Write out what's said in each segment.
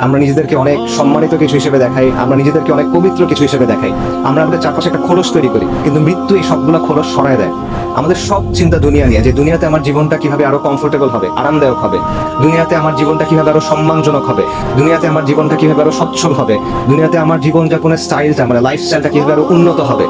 আমরা নিজেদেরকে অনেক সম্মানিত কিছু হিসেবে দেখাই, আমরা নিজেদেরকে অনেক পবিত্র কিছু হিসেবে দেখাই। আমরা আমাদের চারপাশে একটা খোলস তৈরি করি, কিন্তু মৃত্যু এই সবগুলো খোলস সরায় দেয়। আমাদের সব চিন্তা দুনিয়া নিয়ে, যে দুনিয়াতে আমার জীবনটা কিভাবে আরো কমফোর্টেবল হবে, আরামদায়ক হবে, দুনিয়াতে আমার জীবনটা কিভাবে আরো সম্মানজনক হবে, দুনিয়াতে আমার জীবনটা কিভাবে আরো সচ্ছল হবে, দুনিয়াতে আমার জীবনযাপনের স্টাইলটা, মানে লাইফস্টাইলটা কিভাবে আরো উন্নত হবে।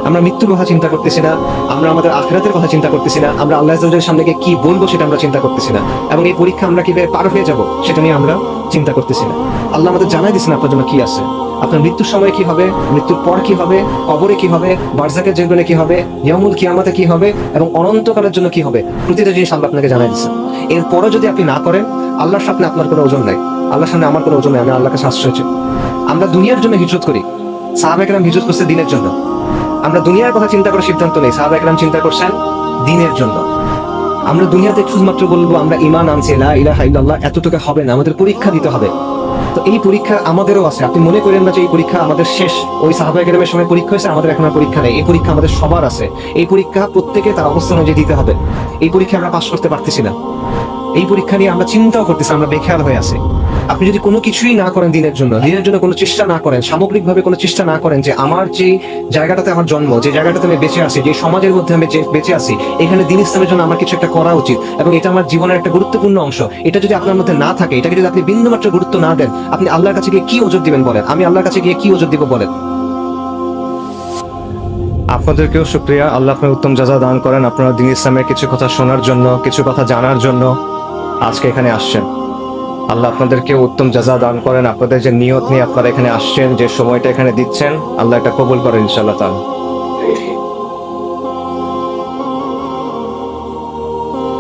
আমরা মৃত্যুর কথা চিন্তা করতেছি না, আমরা আমাদের আখিরাতের কথা চিন্তা করতেছি না, আমরা আল্লাহ তাআলার সামনে গিয়ে কি বলবো সেটা আমরা চিন্তা করতেছি না, এবং এই পরীক্ষা আমরা কিভাবে পার হয়ে যাব সেটা নিয়ে আমরা চিন্তা করতেছি না। আল্লাহ আমাদের জানাই দিচ্ছেন আপনার জন্য কি আছে, আপনার মৃত্যুর সময় কি হবে, মৃত্যুর পর কি হবে, কবরে কি হবে, বারজাকের জীবনে কি হবে, ইয়াউমুল কিয়ামাতে কি হবে, এবং অনন্তকালের জন্য কি হবে, প্রতিটা জিনিস আল্লাহ আপনাকে জানাই দিচ্ছেন। এরপরও যদি আপনি না করেন, আল্লাহর সামনে আপনার কোনো ওজন নাই, আল্লাহর সামনে আমার কোনো ওজন নাই, আমি আল্লাহকে শাস্ত্র হচ্ছে। আমরা দুনিয়ার জন্য হিজরত করি, সাহাবা কেরাম হিজরত করছে দিনের জন্য। আমরা দুনিয়ার কথা চিন্তা করে সিদ্ধান্ত নেই, সাহাবা কেরাম চিন্তা করছেন দিনের জন্য। আমরা দুনিয়াতে শুধুমাত্র বলবো আমরা ঈমান আনছি, লা ইলাহা ইল্লাল্লাহ, এতটুকু হবে না, আমাদের পরীক্ষা দিতে হবে। তো এই পরীক্ষা আমাদেরও আছে, আপনি মনে করেন না যে এই পরীক্ষা আমাদের শেষ, ওই সাহাবায়ে কেরামের সময় পরীক্ষা হয়েছে, আমাদের এখন আর পরীক্ষা নেই। এই পরীক্ষা আমাদের সবার আছে, এই পরীক্ষা প্রত্যেকে তার অবস্থান অনুযায়ী দিতে হবে। এই পরীক্ষা আমরা পাস করতে পারতেছি না, এই পরীক্ষা নিয়ে আমরা চিন্তাও করতেছি, আমরা বেখেয়াল হয়ে আছি। আপনি যদি কোনো কিছুই না করেন দিনের জন্য কোনো চেষ্টা না করেন, সামগ্রিকভাবে কোনো চেষ্টা না করেন যে আমার যে জায়গাটাতে আমার জন্ম, যে জায়গাটাতে আমি বেঁচে আছি, যে সমাজের মধ্যে আমি বেঁচে আছি, এখানে দিন ইসলামের জন্য আমার কিছু একটা করা উচিত এবং এটা আমার জীবনের একটা গুরুত্বপূর্ণ অংশ, এটা যদি আপনার মধ্যে না থাকে, এটাকে যদি আপনি বিন্দুমাত্র গুরুত্ব না দেন, আপনি আল্লাহর কাছে গিয়ে কি ওজর দিবেন বলেন? আমি আল্লাহর কাছে গিয়ে কি ওজর দিব বলেন? আপনাদেরকেও শুকরিয়া, আল্লাহ আপনার উত্তম জাযা দান করেন। আপনারা দিন ইসলামের কিছু কথা শোনার জন্য, কিছু কথা জানার জন্য আজকে এখানে আসছেন। আল্লাহ আপনাদেরকে উত্তম জাযা দান করেন। আপনাদের যে নিয়ত নিয়ে আপনারা এখানে আসছেন, যে সময়টা এখানে দিচ্ছেন, আল্লাহ এটা কবুল করেন ইনশাআল্লাহ তাআলা।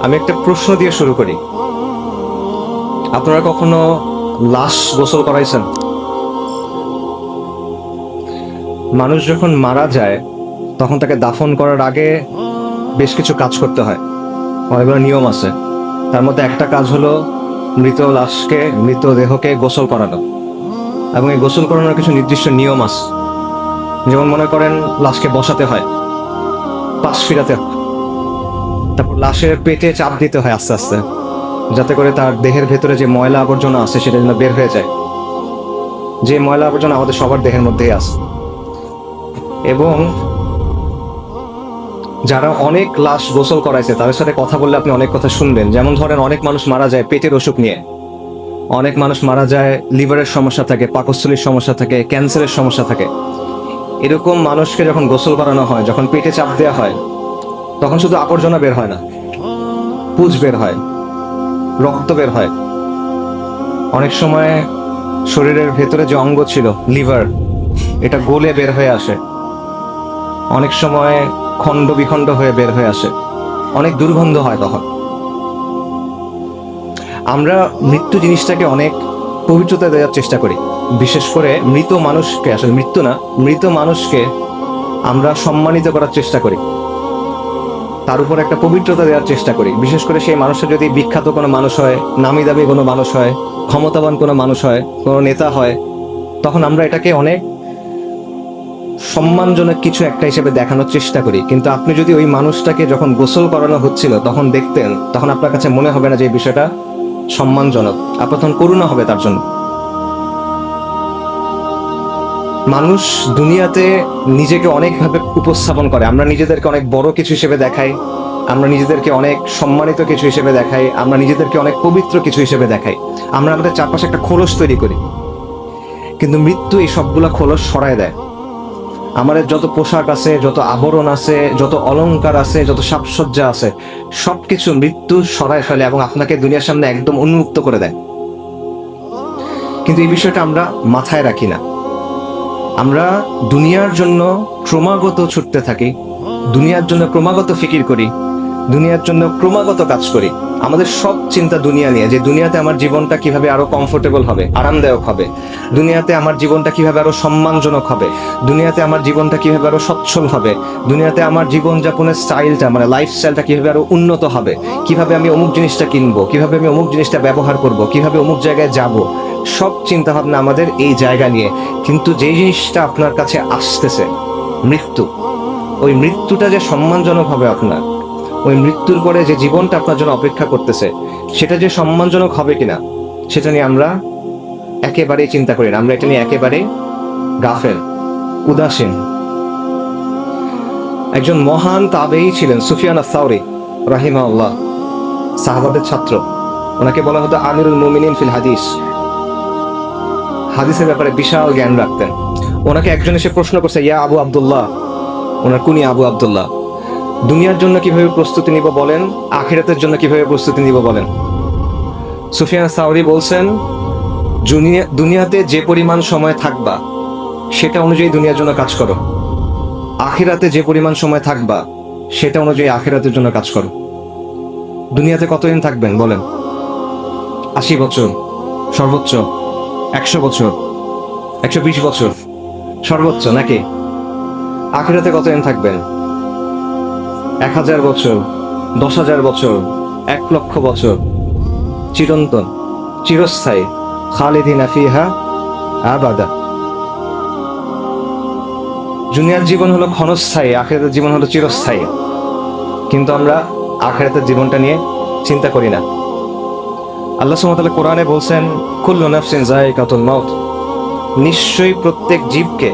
আমি একটা প্রশ্ন দিয়ে শুরু করি। আপনারা কখনো লাশ গোসল করাইছেন? মানুষ যখন মারা যায় তখন তাকে দাফন করার আগে বেশ কিছু কাজ করতে হয়, অনেকগুলো নিয়ম আছে। তার মধ্যে একটা কাজ হলো মৃতদেহকে গোসল করানো, এবং এই গোসল করানোর কিছু নির্দিষ্ট নিয়ম আছে। যেমন মনে করেন লাশকে বসাতে হয়, পাশ ফিরাতে হয়, তারপর লাশের পেটে চাপ দিতে হয় আস্তে আস্তে, যাতে করে তার দেহের ভেতরে যে ময়লা আবর্জনা আছে সেটা যেন বের হয়ে যায়। যে ময়লা আবর্জনা আমাদের সবার দেহের মধ্যেই আছে। এবং যারা অনেক লাশ গোসল করাইছে তাদের সাথে কথা বললে আপনি অনেক কথা শুনবেন। যেমন ধরেন, অনেক মানুষ মারা যায় পেটের অসুখ নিয়ে, অনেক মানুষ মারা যায় লিভারের সমস্যা থাকে, পাকস্থলীর সমস্যা থাকে, ক্যান্সারের সমস্যা থাকে। এরকম মানুষকে যখন গোসল করানো হয়, যখন পেটে চাপ দেওয়া হয়, তখন শুধু আবর্জনা বের হয় না, পুজ বের হয়, রক্ত বের হয়। অনেক সময় শরীরের ভেতরে যে অঙ্গ ছিল লিভার, এটা গলে বের হয়ে আসে। অনেক সময় খণ্ড বিখণ্ড হয়ে বের হয়ে আসে, অনেক দুর্গন্ধ হয়। তখন আমরা মৃত্যু জিনিসটাকে অনেক পবিত্রতা দেওয়ার চেষ্টা করি। বিশেষ করে মৃত মানুষকে, আসলে মৃত্যু না, মৃত মানুষকে আমরা সম্মানিত করার চেষ্টা করি, তার উপর একটা পবিত্রতা দেওয়ার চেষ্টা করি। বিশেষ করে সেই মানুষটা যদি বিখ্যাত কোনো মানুষ হয়, নামি দামি কোনো মানুষ হয়, ক্ষমতাবান কোনো মানুষ হয়, কোনো নেতা হয়, তখন আমরা এটাকে অনেক সম্মানজনক কিছু একটা হিসেবে দেখানোর চেষ্টা করি। কিন্তু আপনি যদি ওই মানুষটাকে যখন গোসল করানো হচ্ছিল তখন দেখতেন, তখন আপনার কাছে মনে হবে না যে এই বিষয়টা সম্মানজনক, আপনার তখন করুণা হবে তার জন্য। মানুষ দুনিয়াতে নিজেকে অনেকভাবে উপস্থাপন করে। আমরা নিজেদেরকে অনেক বড় কিছু হিসেবে দেখাই, আমরা নিজেদেরকে অনেক সম্মানিত কিছু হিসেবে দেখাই, আমরা নিজেদেরকে অনেক পবিত্র কিছু হিসেবে দেখাই। আমরা আমাদের চারপাশে একটা খোলস তৈরি করি, কিন্তু মৃত্যু এই সবগুলা খোলস সরায় দেয়। আমাদের যত পোশাক আছে, যত আবরণ আছে, যত অলংকার আছে, যত সাজসজ্জা আছে, সবকিছু মৃত্যু সরায় ফেলে এবং আপনাকে দুনিয়ার সামনে একদম উন্মুক্ত করে দেয়। কিন্তু এই বিষয়টা আমরা মাথায় রাখি না। আমরা দুনিয়ার জন্য ক্রমাগত ছুটতে থাকি, দুনিয়ার জন্য ক্রমাগত ফিকির করি, দুনিয়ার জন্য ক্রমাগত কাজ করি। আমাদের সব চিন্তা দুনিয়া নিয়ে, যে দুনিয়াতে আমার জীবনটা কিভাবে আরো কমফোর্টেবল হবে, আরামদায়ক হবে, দুনিয়াতে আমার জীবনটা কিভাবে আরো সম্মানজনক হবে, দুনিয়াতে আমার জীবনটা কিভাবে আরো সচ্ছল হবে, দুনিয়াতে আমার জীবনযাপনের স্টাইলটা, মানে লাইফস্টাইলটা কিভাবে আরো উন্নত হবে, কিভাবে আমি অমুক জিনিসটা কিনবো, কিভাবে আমি অমুক জিনিসটা ব্যবহার করব, কিভাবে অমুক জায়গায় যাব, সব চিন্তা ভাবনা আমাদের এই জায়গা নিয়ে। কিন্তু যে জিনিসটা আপনার কাছে আসতেছে, মৃত্যু, ওই মৃত্যুটা যে সম্মানজনক হবে আপনার, ওই মৃত্যুর পরে যে জীবনটা আপনার জন্য অপেক্ষা করতেছে, সেটা যে সম্মানজনক হবে কিনা, সেটা নিয়ে আমরা একেবারেই চিন্তা করি না, আমরা এটা নিয়ে একেবারে গাফেল, উদাসীন। একজন মহান তাবেঈ ছিলেন সুফিয়ান আস-সাওরী রাহিমাহুল্লাহ, সাহাবাদের ছাত্র। ওনাকে বলা হতো আমিরুল মুমিনিন ফিল হাদিস। হাদিসের ব্যাপারে বিশাল জ্ঞান রাখতেন। ওনাকে একজন এসে প্রশ্ন করছে, ইয়া আবু আব্দুল্লাহ, ওনার কুনি আবু আব্দুল্লাহ, দুনিয়ার জন্য কিভাবে প্রস্তুতি নিব বলেন, আখিরাতের জন্য কিভাবে প্রস্তুতি নিব বলেন। সুফিয়ান আস-সাওরী বলছেন, দুনিয়াতে যে পরিমাণ সময় থাকবা সেটা অনুযায়ী দুনিয়ার জন্য কাজ করো, আখিরাতে যে পরিমাণ সময় থাকবা সেটা অনুযায়ী আখিরাতের জন্য কাজ করো। দুনিয়াতে কতদিন থাকবেন বলেন? 80 বছর সর্বোচ্চ, 100 বছর, 120 বছর সর্বোচ্চ, নাকি? আখিরাতে কতদিন থাকবেন? 1000 বছর, 10,000 বছর, 1 লক্ষ বছর, চিরন্তন, চিরস্থায়ী, খালিদিনা ফিহা আবাদা। দুনিয়ার জীবন হলো ক্ষণস্থায়ী, আখিরাতের জীবন হলো চিরস্থায়ী। কিন্তু আমরা আখিরাতের জীবনটা নিয়ে চিন্তা করি না। আল্লাহ সুবহানাহু ওয়া তাআলা কোরআনে বলছেন, কুল্লু নাফসিন যায়িকাতুল মাউত, নিশ্চয়ই প্রত্যেক জীবকে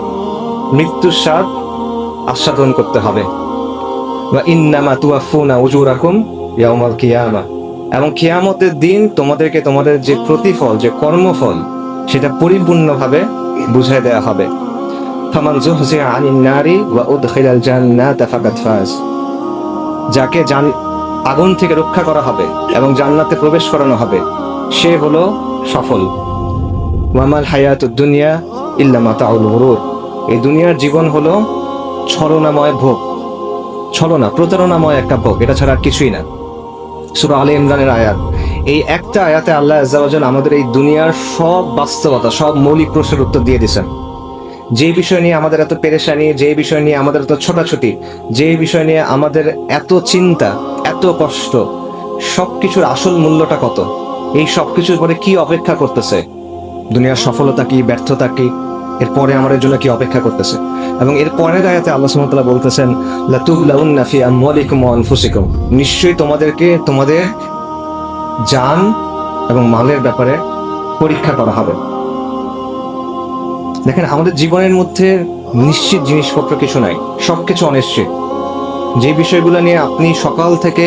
মৃত্যুর স্বাদ আস্বাদন করতে হবে। ওয়া ইন্নামা তুওয়াফফুনা উজুরাকুম ইয়াউমাল কিয়ামা, এবং কিয়ামতের দিন তোমাদেরকে তোমাদের যে প্রতিফল, যে কর্মফল, সেটা পরিপূর্ণভাবে বুঝিয়ে দেওয়া হবে। ফামান যুহজিয়া আনিন নারি ওয়া উদখিলাল জান্নাতা ফাকাদ ফাজ, যাকে আগুন থেকে রক্ষা করা হবে এবং জান্নাতে প্রবেশ করানো হবে, সে হলো সফল। ওয়ামাল হায়াতুদ দুনিয়া ইল্লা মাতাউল গুরুর, এই দুনিয়ার জীবন হলো ছলনাময় ভোগ, ছলনা, প্রতারণাময় একটা ভোগ, এটা ছাড়া আর কিছুই না। সূরা আলে ইমরানের আয়াত, এই একটা আয়াতে আল্লাহ আযজা ওয়া জাল আমাদের এই দুনিয়ার সব বাস্তবতা, সব মৌলিক প্রশ্নের উত্তর দিয়ে দিয়েছেন। যে বিষয় নিয়ে আমাদের এত পেরেশানি, যে বিষয় নিয়ে আমাদের এত ছোটাছুটি, যে বিষয় নিয়ে আমাদের এত চিন্তা, এত কষ্ট, সবকিছুর আসল মূল্যটা কত, এই সবকিছুর পরে কি অপেক্ষা করতেছে, দুনিয়ার সফলতা কি, ব্যর্থতা কি, এরপরে আমাদের জন্য কি অপেক্ষা করতেছে। এবং এর পরের আয়াতে আল্লাহ সুবহানাহু ওয়া তাআলা বলতেছেন, লাতুবলাউন্না ফি আমওয়ালিকুম ওয়া আনফুসিকুম, নিশ্চয়ই তোমাদেরকে তোমাদের জান এবং মালের ব্যাপারে পরীক্ষা করা হবে। দেখেন, আমাদের জীবনের মধ্যে নিশ্চিত জিনিসপত্র কিছু নাই, সবকিছু অনিশ্চিত। যে বিষয়গুলো নিয়ে আপনি সকাল থেকে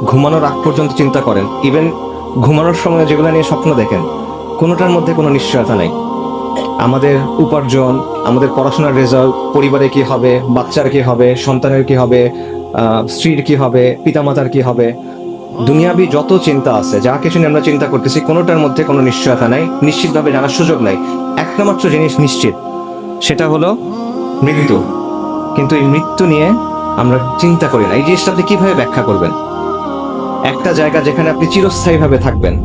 ঘুমানোর আগ পর্যন্ত চিন্তা করেন, ইভেন ঘুমানোর সময় যেগুলো নিয়ে স্বপ্ন দেখেন, কোনোটার মধ্যে কোনো নিশ্চয়তা নাই। আমাদের উপার্জন, আমাদের পড়াশোনার রেজাল্ট, পরিবারে কি হবে, বাচ্চার কি হবে, সন্তানের কি হবে, স্ত্রীর কি হবে, পিতামাতার কি হবে, দুনিয়াবি যত চিন্তা আছে, যা কিছু নিয়ে আমরা চিন্তা করতেছি, কোনোটার মধ্যে কোনো নিশ্চয়তা নাই, নিশ্চিতভাবে জানার সুযোগ নাই। একটা মাত্র জিনিস নিশ্চিত, সেটা হলো মৃত্যু। কিন্তু এই মৃত্যু নিয়ে আমরা চিন্তা করি না। এই জিনিসটা আপনি কিভাবে ব্যাখ্যা করবেন? একটা জায়গা যেখানে আপনি চিরস্থায়ীভাবে থাকবেন,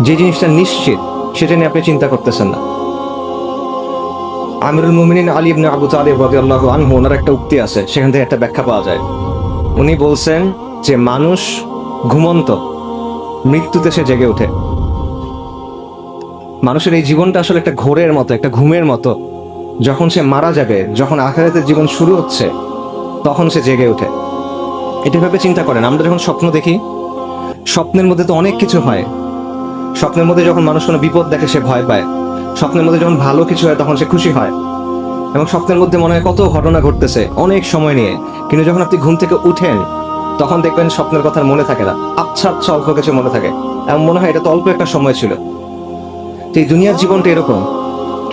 যে জিনিসটা নিশ্চিত, সেটা নিয়ে আপনি চিন্তা করতেছেন না। আমিরুল মুমিনিন আলী ইবনে আবু তালিব রাদিয়াল্লাহু আনহু, ওনার একটা উক্তি আছে, সেখান থেকে একটা ব্যাখ্যা পাওয়া যায়। উনি বলছেন যে মানুষ ঘুমন্ত, মৃত্যুতে সে জেগে ওঠে। মানুষের এই জীবনটা আসলে একটা ঘোরের মতো, একটা ঘুমের মতো। যখন সে মারা যাবে, যখন আখিরাতের জীবন শুরু হচ্ছে, তখন সে জেগে ওঠে। এটা ভেবে চিন্তা করেন, আমরা যখন স্বপ্ন দেখি, স্বপ্নের মধ্যে তো অনেক কিছু হয়। স্বপ্নের মধ্যে যখন মানুষ কোনো বিপদ দেখে সে ভয় পায়, স্বপ্নের মধ্যে যখন ভালো কিছু হয় তখন সে খুশি হয়, এবং স্বপ্নের মধ্যে মনে হয় কত ঘটনা ঘটতেছে অনেক সময় নিয়ে। কিন্তু যখন আপনি ঘুম থেকে উঠেন, তখন দেখবেন স্বপ্নের কথা মনে থাকে না, আচ্ছা আচ্ছা অল্প কিছু মনে থাকে, এমন মনে হয় এটা তো অল্প একটা সময় ছিল। তো এই দুনিয়ার জীবনটা এরকম,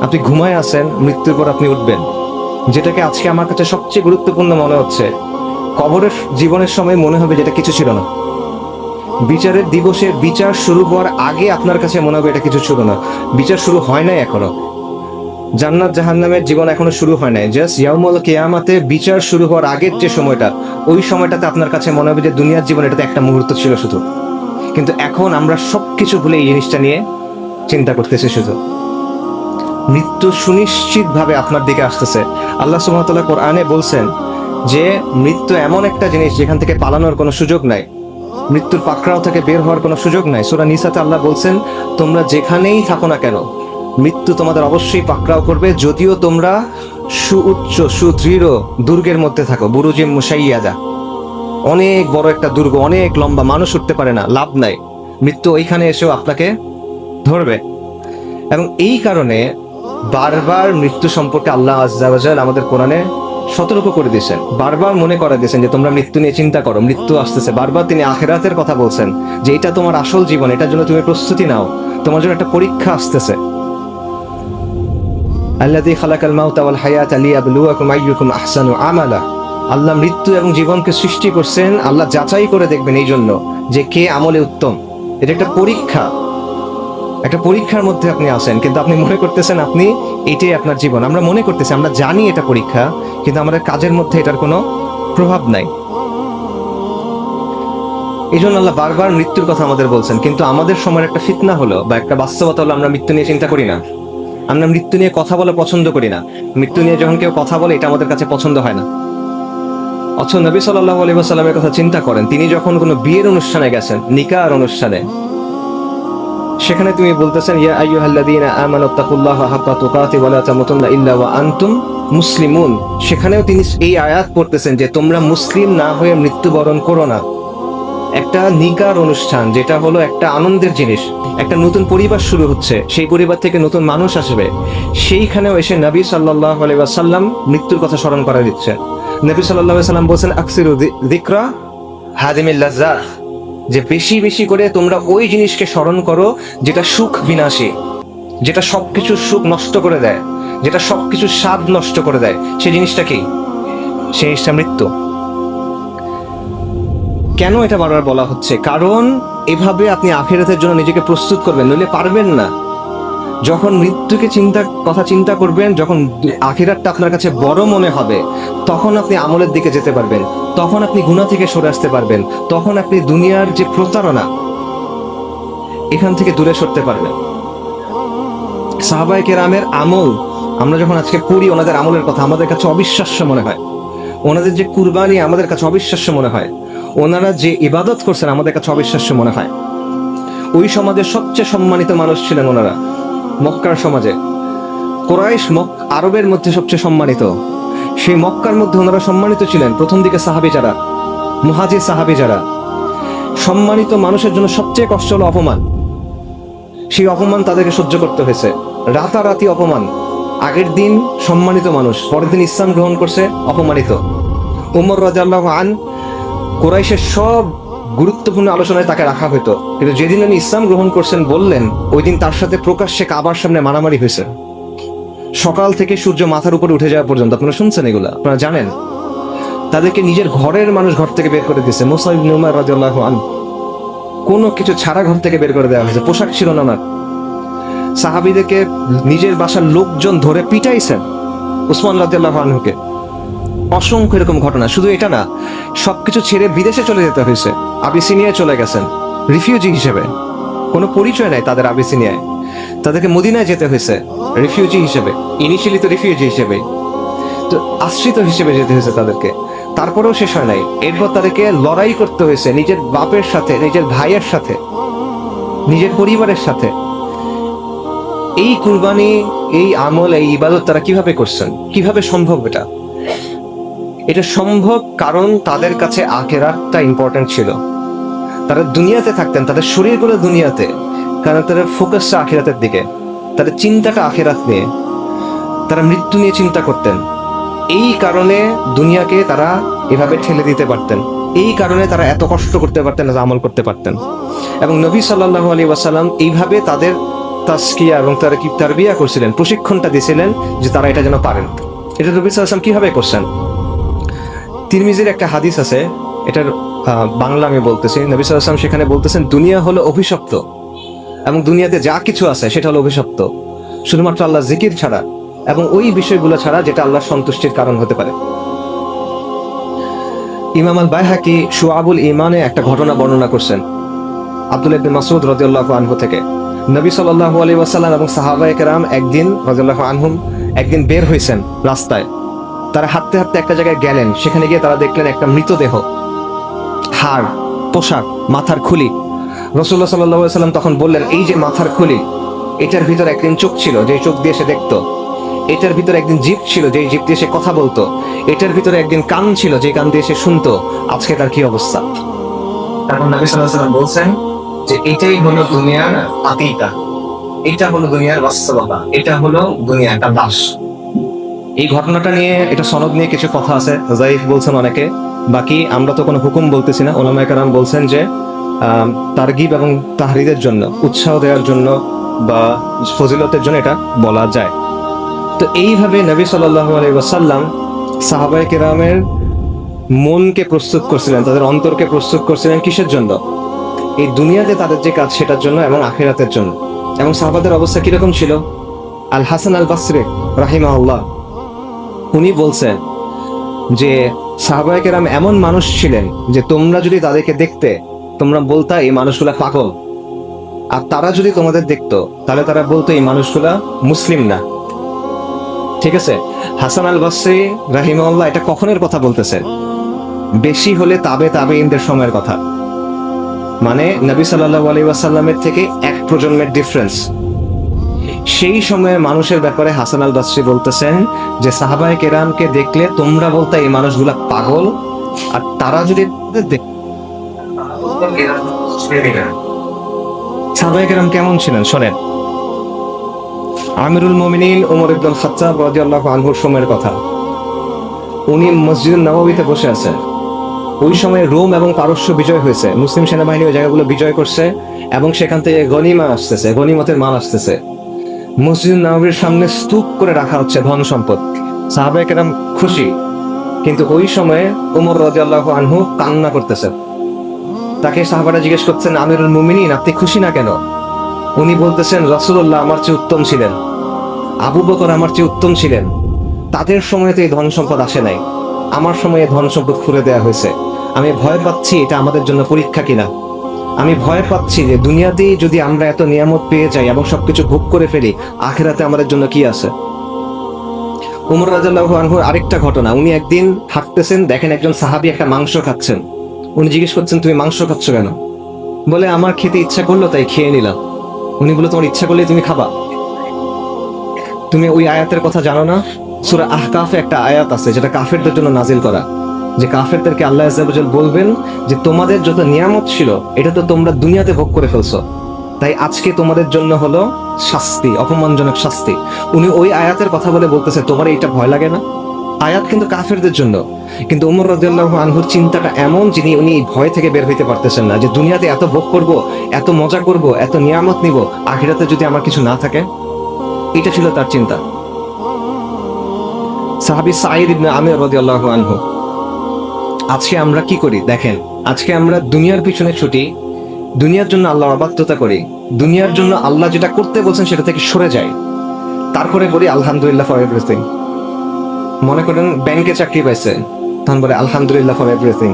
আপনি ঘুমায় আছেন, মৃত্যুর পর আপনি উঠবেন। যেটাকে আজকে আমার কাছে সবচেয়ে গুরুত্বপূর্ণ মনে হচ্ছে, কবরের জীবনের সময় মনে হবে যেটা কিছু ছিল না। বিচারের দিবসে বিচার শুরু হওয়ার আগে আপনার কাছে মনে হবে এটা কিছু ছিল না। বিচার শুরু হয় নাই এখনো, জান্নাত জাহান্নামের জীবন এখনো শুরু হয় নাই। জাস্ট ইয়াউমুল কিয়ামাতে বিচার শুরু হওয়ার আগের যে সময়টা, ওই সময়টাতে আপনার কাছে মনে হবে যে দুনিয়ার জীবন এটাতে একটা মুহূর্ত ছিল শুধু। কিন্তু এখন আমরা সবকিছু ভুলে এই জিনিসটা নিয়ে চিন্তা করতেছি শুধু। মৃত্যু সুনিশ্চিতভাবে আপনার দিকে আসতেছে। আল্লাহ সুবহানাহু ওয়া তাআলা কোরআনে বলছেন যে মৃত্যু এমন একটা জিনিস যেখান থেকে পালানোর কোনো সুযোগ নাই, মৃত্যুর পাকড়াও থেকে বের হওয়ার কোনো সুযোগ নাই। সূরা নিসাতে আল্লাহ বলছেন, তোমরা যেখানেই থাকো না কেন, মৃত্যু তোমাদের অবশ্যই পাকড়াও করবে, যদিও তোমরা সুউচ্চ সুদৃঢ় দুর্গের মধ্যে থাকো। বুরুজিম মুশাইয়াদা, অনেক বড় একটা দুর্গ, অনেক লম্বা, মানুষ উঠতে পারে না, লাভ নাই, মৃত্যু ওইখানে এসেও আপনাকে ধরবে। এবং এই কারণে বারবার মৃত্যু সম্পর্কে আল্লাহ আজ্জা ওয়া জাল আমাদের কোরআনে সতর্ক করে দিয়েছেন, বারবার মনে করা দিয়েছেন যে তোমরা মৃত্যু নিয়ে চিন্তা করো, মৃত্যু আসতেছে। বারবার তিনি আখিরাতের কথা বলছেন যে এটা তোমার আসল জীবন, এটার জন্য তুমি প্রস্তুতি নাও, তোমার জন্য একটা পরীক্ষা আসতেছে। আল্লাযী খালাকাল মাউতা ওয়াল হায়াতা লিয়াবলুয়াকুম আইয়ুকুম আহসানু আমালা। আল্লাহ মৃত্যু এবং জীবনকে সৃষ্টি করছেন, আল্লাহ যাচাই করে দেখবেন এই জন্য যে কে আমলে উত্তম। এটা একটা পরীক্ষা, একটা পরীক্ষার মধ্যে আপনি আছেন, কিন্তু আপনি মনে করতেছেন আপনি এটাই আপনার জীবন। আমরা মনে করতেছি, আমরা জানি এটা পরীক্ষা, কিন্তু আমাদের কাজের মধ্যে এটার কোনো প্রভাব নাই। এই জন্য আল্লাহ বারবার মৃত্যুর কথা আমাদের বলছেন। কিন্তু আমাদের সময়ের একটা ফিতনা হলো বা একটা বাস্তবতা হলো, আমরা মৃত্যু নিয়ে চিন্তা করি না, আমরা মৃত্যু নিয়ে কথা বলা পছন্দ করি না। মৃত্যু নিয়ে যখন কেউ কথা বলে এটা আমাদের কাছে পছন্দ হয় না। অথচ নবী সাল্লাল্লাহু আলাইহি ওয়াসাল্লামের কথা চিন্তা করেন, তিনি যখন কোনো বিয়ের অনুষ্ঠানে গেছেন, নিকার অনুষ্ঠানে, সেখানে তুমি বলতেছেন ইয়া আইয়ুহাল্লাযীনা আমানুত্তাকুল্লাহা হাক্কা তুকাতিহি ওয়া লা তামুতুন্না ইল্লা ওয়া আনতুম মুসলিমুন। সেখানেও তিনি এই আয়াত পড়তেছেন যে তোমরা মুসলিম না হয়ে মৃত্যুবরণ করো না। একটা নিকার অনুষ্ঠান, যেটা হলো একটা আনন্দের জিনিস, একটা নতুন পরিবার শুরু হচ্ছে, সেই পরিবার থেকে নতুন মানুষ আসবে, সেইখানেও এসে নবী সাল্লাল্লাহু আলাইহি ওয়াসাল্লাম মৃত্যুর কথা স্মরণ করা দিচ্ছে। নবী সাল্লাল্লাহু আলাইহি ওয়াসাল্লাম বলছেন আকসিরু যিকরা হাদিমিল লাজ্জাত, যে বেশি বেশি করে তোমরা ওই জিনিসকে স্মরণ করো যেটা সুখ বিনাশী, যেটা সবকিছু সুখ নষ্ট করে দেয়, যেটা সবকিছু স্বাদ নষ্ট করে দেয়। সেই জিনিসটা কি? সেই জিনিসটা মৃত্যু। কেন এটা বারবার বলা হচ্ছে? কারণ এভাবে আপনি আখিরাতের জন্য নিজেকে প্রস্তুত করবেন, নইলে পারবেন না। যখন মৃত্যুকে কথা চিন্তা করবেন, যখন আখিরাতটা আপনার কাছে বড় মনে হবে, তখন আপনি আমলের দিকে যেতে পারবেন, তখন আপনি গুনাহ থেকে সরে আসতে পারবেন, তখন আপনি দুনিয়ার যে প্রতারণা এখান থেকে দূরে সরতে পারবেন। সাহাবায়ে কেরামের আমল আমরা যখন আজকে পড়ি, ওনাদের আমলের কথা আমাদের কাছে অবিশ্বাস্য মনে হয়, ওনাদের যে কুরবানি আমাদের কাছে অবিশ্বাস্য মনে হয়, ওনারা যে ইবাদত করছেন আমাদের কাছে অবিশ্বাস্য মনে হয়। ওই সমাজের সবচেয়ে সম্মানিত মানুষ ছিলেন ওনারা, মক্কার সমাজে। কুরাইশ আরবের মধ্যে সবচেয়ে সম্মানিত, সেই মক্কার মধ্যে ওনারা সম্মানিত ছিলেন। প্রথম দিকে সাহাবী যারা, মুহাজির সাহাবী যারা, সম্মানিত মানুষের জন্য সবচেয়ে কষ্ট হলো অপমান। সেই অপমান তাদেরকে সহ্য করতে হয়েছে, রাতারাতি অপমান। আগের দিন সম্মানিত মানুষ, পরের দিন ইসলাম গ্রহণ করছে, অপমানিত। উমর রাদিয়াল্লাহু আনহু, কুরাইশের সব গুরুত্বপূর্ণ আলোচনায় তাকে রাখা হতো, কিন্তু যেদিন উনি ইসলাম গ্রহণ করছেন বললেন, ওই দিন তার সাথে প্রকাশ্যে কাবার সামনে মারামারি হয়েছে, সকাল থেকে সূর্য মাথার উপরে উঠে যাওয়া পর্যন্ত। আপনারা শুনছেন এগুলা, আপনারা জানেন। তাদেরকে নিজের ঘরের মানুষ ঘর থেকে বের করে দিয়েছে। মুসা ইবনে উমার রাদিয়াল্লাহু আনহু কোনো কিছু ছাড়া ঘর থেকে বের করে দেওয়া হয়েছে, পোশাক ছিল না ওনার। সাহাবীদেরকে নিজের বাসার লোকজন ধরে পিটাইছেন, উসমান রাদিয়াল্লাহু আনহুকে। অসংখ্য এরকম ঘটনা। শুধু এটা না, সবকিছু ছেড়ে বিদেশে চলে যেতে হয়েছে, আবিসিনিয়ায় চলে গেছেন রিফিউজি হিসেবে, কোনো পরিচয় নাই তাদের আবিসিনিয়ায়। তাদেরকে মদিনায় যেতে হয়েছে রিফিউজি হিসেবে, ইনিশিয়ালি তো রিফিউজি হিসেবে, তো আশ্রিত হিসেবে যেতে হয়েছে তাদেরকে। তারপরেও শেষ হয় নাই, এরপর তাদেরকে লড়াই করতে হয়েছে নিজের বাপের সাথে, নিজের ভাইয়ের সাথে, নিজের পরিবারের সাথে। এই কুরবানি, এই আমল, এই ইবাদত তারা কিভাবে করছেন? কিভাবে সম্ভব এটা? এটা সম্ভব কারণ তাদের কাছে আখিরাতটা ইম্পর্টেন্ট ছিল। তারা দুনিয়াতে থাকতেন, তাদের শরীরগুলো দুনিয়াতে, কারণ তাদের ফোকাসটা আখিরাতের দিকে, তাদের চিন্তাটা আখিরাত নিয়ে, তারা মৃত্যু নিয়ে চিন্তা করতেন। এই কারণে দুনিয়াকে তারা এভাবে ঠেলে দিতে পারতেন, এই কারণে তারা এত কষ্ট করতে পারতেন, আমল করতে পারতেন। এবং নবী সাল্লাল্লাহু আলাইহি ওয়াসাল্লাম এইভাবে তাদের তাসকিয়া এবং তারা কি তারবিয়া করছিলেন, প্রশিক্ষণটা দিয়েছিলেন যে তারা এটা যেন পারেন। এটা নবী সাল্লাল্লাহু আলাইহি ওয়াসাল্লাম কিভাবে করছেন? তিরমিজির একটা হাদিস আছে, এটার বাংলা আমি বলতেছি। নবী সাল্লাল্লাহু আলাইহি ওয়াসাল্লাম সেখানে বলতেছেন, দুনিয়া হলো অভিশপ্ত এবং দুনিয়াতে যা কিছু আছে সেটা হলো অভিশপ্ত, শুধুমাত্র আল্লাহ জিকির ছাড়া এবং ওই বিষয়গুলো ছাড়া যেটা আল্লাহর সন্তুষ্টির কারণ হতে পারে। ইমাম আল বাইহাকি শুআবুল ঈমানে একটা ঘটনা বর্ণনা করছেন আব্দুল্লাহ ইবনে মাসউদ রাদিয়াল্লাহু আনহু থেকে। নবী সাল্লাল্লাহু আলাইহি ওয়াসাল্লাম এবং সাহাবায়ে কেরাম একদিন রাদিয়াল্লাহু আনহুম একদিন বের হয়েছেন রাস্তায়। তারা হাঁটতে হাঁটতে একটা জায়গায় গেলেন, সেখানে গিয়ে তারা দেখলেন একটা মৃতদেহ, হাড়, পোশাক, মাথার খুলি। রাসূলুল্লাহ সাল্লাল্লাহু আলাইহি ওয়াসাল্লাম তখন বললেন, এই যে মাথার খুলি, এটার ভিতর একদিন চোখ ছিল, যে চোখ দিয়ে সে দেখতো। এটার ভিতরে একদিন জিভ ছিল, যে জিভ দিয়ে সে কথা বলতো। এটার ভিতরে একদিন কান ছিল, যে কান দিয়ে সে শুনতো। আজকে তার কি অবস্থা? তারপর নবী সাল্লাল্লাহু আলাইহি ওয়াসাল্লাম বলছেন যে এটাই হলো দুনিয়ার আকিকা, এটা হলো দুনিয়ার বাস্তবতা, এটা হলো দুনিয়া একটা দাস। এই ঘটনাটা নিয়ে, এটা সনদ নিয়ে কিছু কথা আছে, যাইফ বলছেন অনেকে। বাকি আমরা তো কোনো হুকুম বলতেছি না, ওলামায়ে কেরাম বলছেন যে তারগিব এবং তাহরিদের জন্য, উৎসাহ দেওয়ার জন্য বা ফজিলতের জন্য এটা বলা যায়। তো এইভাবে নবী সাল্লাল্লাহু আলাইহি ওয়াসাল্লাম সাহাবায়ে কেরামের মনকে প্রস্তুত করছিলেন, তাদের অন্তরকে প্রস্তুত করছিলেন কিসের জন্য? এই দুনিয়াতে তাদের যে কাজ সেটার জন্য এবং আখিরাতের জন্য। এবং সাহাবাদের অবস্থা কিরকম ছিল? আল হাসান আল বাসরি রাহিমাহুল্লাহ উনি বলছেন যে সাহাবায়ে কেরাম এমন মানুষ ছিলেন যে তোমরা যদি তাদেরকে দেখতে, তোমরা বলতা এই মানুষগুলা পাগল। আর তারা যদি তোমাদের দেখতো তাহলে তারা বলতো এই মানুষগুলা মুসলিম না। ঠিক আছে, হাসান আল বাসরি রাহিমাহুল্লাহ এটা কখনের কথা বলতেছেন? বেশি হলে তাবেঈনদের সময়ের কথা, মানে নবী সাল্লাল্লাহু আলাইহি ওয়াসাল্লামের থেকে এক প্রজন্মের ডিফারেন্স। সেই সময়ের মানুষের ব্যাপারে হাসান আল বাসরি বলতেছেন যে সাহাবায়ে কেরামকে দেখলে তোমরা বলতে এই মানুষগুলা পাগল, আর তারা যদি সাহাবায়ে কেরাম কেমন ছিলেন শোনেন। আমিরুল মুমিনিন ওমর ইবনুল খাত্তাব রাদিয়াল্লাহু আনহুর সময়ের কথা। উনি মসজিদুন নববীতে বসে আছেন। ওই সময় রোম এবং পারস্য বিজয় হয়েছে, মুসলিম সেনাবাহিনী ওই জায়গাগুলো বিজয় করছে এবং সেখান থেকে গনিমা আসতেছে, গনিমতের মাল আসতেছে। মসজিদুন নববীর সামনে স্তূপ করে রাখা হচ্ছে ধন সম্পদ। সাহাবায়ে কেরাম খুশি, কিন্তু ওই সময়ে ওমর রাদিয়াল্লাহু আনহু কান্না করতেছেন। তাকে সাহাবারা জিজ্ঞেস করছেন, আমিরুল মুমিনিন আপনি খুশি না কেন? উনি বলতেছেন, রাসূলুল্লাহ আমার চেয়ে উত্তম ছিলেন, আবু বকর আমার চেয়ে উত্তম ছিলেন, তাদের সময় তো এই ধন সম্পদ আসে নাই, আমার সময়ে ধন সম্পদ খুলে দেওয়া হয়েছে। আমি ভয় পাচ্ছি এটা আমাদের জন্য পরীক্ষা কিনা। আমি ভয় পাচ্ছি যে দুনিয়াতেই যদি আমরা এত নিয়ামত পেয়ে যাই এবং সবকিছু ভোগ করে ফেলি, আখিরাতে আমাদের জন্য কি আছে? ওমর রাদিয়াল্লাহু আনহুর আরেকটা ঘটনা, উনি একদিন হাঁটতেছেন, দেখেন একজন সাহাবী একটা মাংস খাচ্ছেন। উনি জিজ্ঞেস করছেন, তুমি মাংস খাচ্ছ কেন? বলে, আমার খেতে ইচ্ছা করলো তাই খেয়ে নিলাম। উনি বলে, তোমার ইচ্ছা করলে তুমি খাবা? তুমি ওই আয়াতের কথা জানো না? সূরা আহকাফে একটা আয়াত আছে যেটা কাফেরদের জন্য নাজিল করা, যে কাফেরদেরকে আল্লাহ আযজা ওয়া জাল বলবেন যে তোমাদের যত নিয়ামত ছিল এটা তো তোমরা দুনিয়াতে ভোগ করে ফেলছো, তাই আজকে তোমাদের জন্য হলো শাস্তি, অপমানজনক শাস্তি। উনি ওই আয়াতের কথা বলে বলতেছে, তোমার এইটা ভয় লাগে না? আয়াত কিন্তু কাফেরদের জন্য, কিন্তু ওমর রাদিয়াল্লাহু আনহুর চিন্তাটা এমন, যিনি উনি ভয় থেকে বের হইতে পারতেছেন না, যে দুনিয়াতে এত ভোগ করব, এত মজা করব, এত নিয়ামত নিব, আখিরাতে যদি আমার কিছু না থাকে। এটা ছিল তার চিন্তা। সাহাবী সাঈদ ইবনে আমির রাদিয়াল্লাহু আনহু। আজকে আমরা কি করি দেখেন, আজকে আমরা দুনিয়ার পিছনে ছুটি, দুনিয়ার জন্য আল্লাহর অবাধ্যতা করি, দুনিয়ার জন্য আল্লাহ যেটা করতে বলছেন সেটা থেকে সরে যাই, তারপরে বলি আলহামদুলিল্লাহ ফর এভরিথিং। মনে করেন ব্যাংকে চাকরি পাইছে, তখন বলে আলহামদুলিল্লাহ ফর এভরিথিং।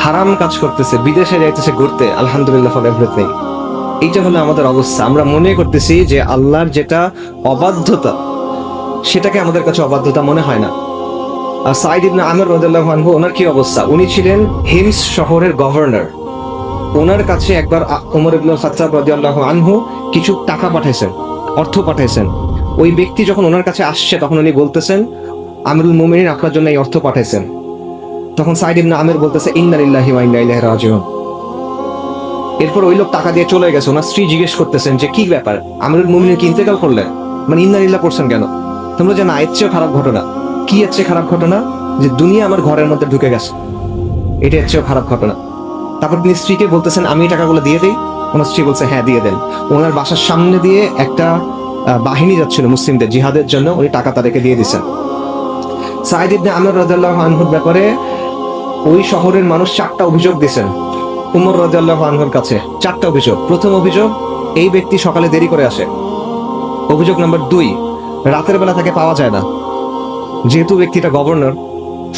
হারাম কাজ করতেছে, বিদেশে যাইতেছে ঘুরতে, আলহামদুলিল্লাহ ফর এভরিথিং। এইটা হলো আমাদের অবস্থা। আমরা মনে করতেছি যে আল্লাহর যেটা অবাধ্যতা সেটাকে আমাদের কাছে অবাধ্যতা মনে হয় না। আর সাঈদ ইবনে আমির রাদিয়াল্লাহু আনহু, ওনার কি অবস্থা? উনি ছিলেন হিমস শহরের গভর্নর। ওনার কাছে একবার ওমর ইবনুল খাত্তাব রাদিয়াল্লাহু আনহু কিছু টাকা পাঠাইছেন, অর্থ পাঠাইছেন। ওই ব্যক্তি যখন ওনার কাছে আসছে তখন উনি বলতেছেন, আমিরুল মুমিনিন আপনার জন্য এই অর্থ পাঠাইছেন। তখন সাঈদ ইবনে আমির বলতেছে, ইন্না লিল্লাহি ওয়া ইন্না ইলাইহি রাজিউন। এরপর ওই লোক টাকা দিয়ে চলে গেছে। ওনার স্ত্রী জিজ্ঞেস করতেছেন যে কি ব্যাপার, আমিরুল মুমিনিন কি ইন্তেকাল করলেন? মানে ইন্না লিল্লাহ পড়ছেন কেন? তোমরা জানো এর চেয়ে খারাপ ঘটনা কি? এর চেয়ে খারাপ ঘটনা যে দুনিয়া আমার ঘরের মধ্যে ঢুকে গেছে, এটা এর চেয়ে খারাপ ঘটনা। তারপর তিনি স্ত্রীকে বলতেছেন, আমি টাকাগুলো দিয়ে দিই? ওনার স্ত্রী বলছে, হ্যাঁ দিয়ে দেন। ওনার বাসার সামনে দিয়ে একটা বাহিনী যাচ্ছিল মুসলিমদের জিহাদের জন্য, উনি টাকা তাদেরকে দিয়ে দিচ্ছেন। সাঈদ ইবনে আমির রাদিয়াল্লাহু আনহুর ব্যাপারে ওই শহরের মানুষ 4টা অভিযোগ দিয়েছেন উমর রাদিয়াল্লাহু আনহুর কাছে। 4টা অভিযোগ। প্রথম অভিযোগ, এই ব্যক্তি সকালে দেরি করে আসে। অভিযোগ নাম্বার 2, রাতের বেলা তাকে পাওয়া যায় না, যেহেতু ব্যক্তিটা গভর্নর,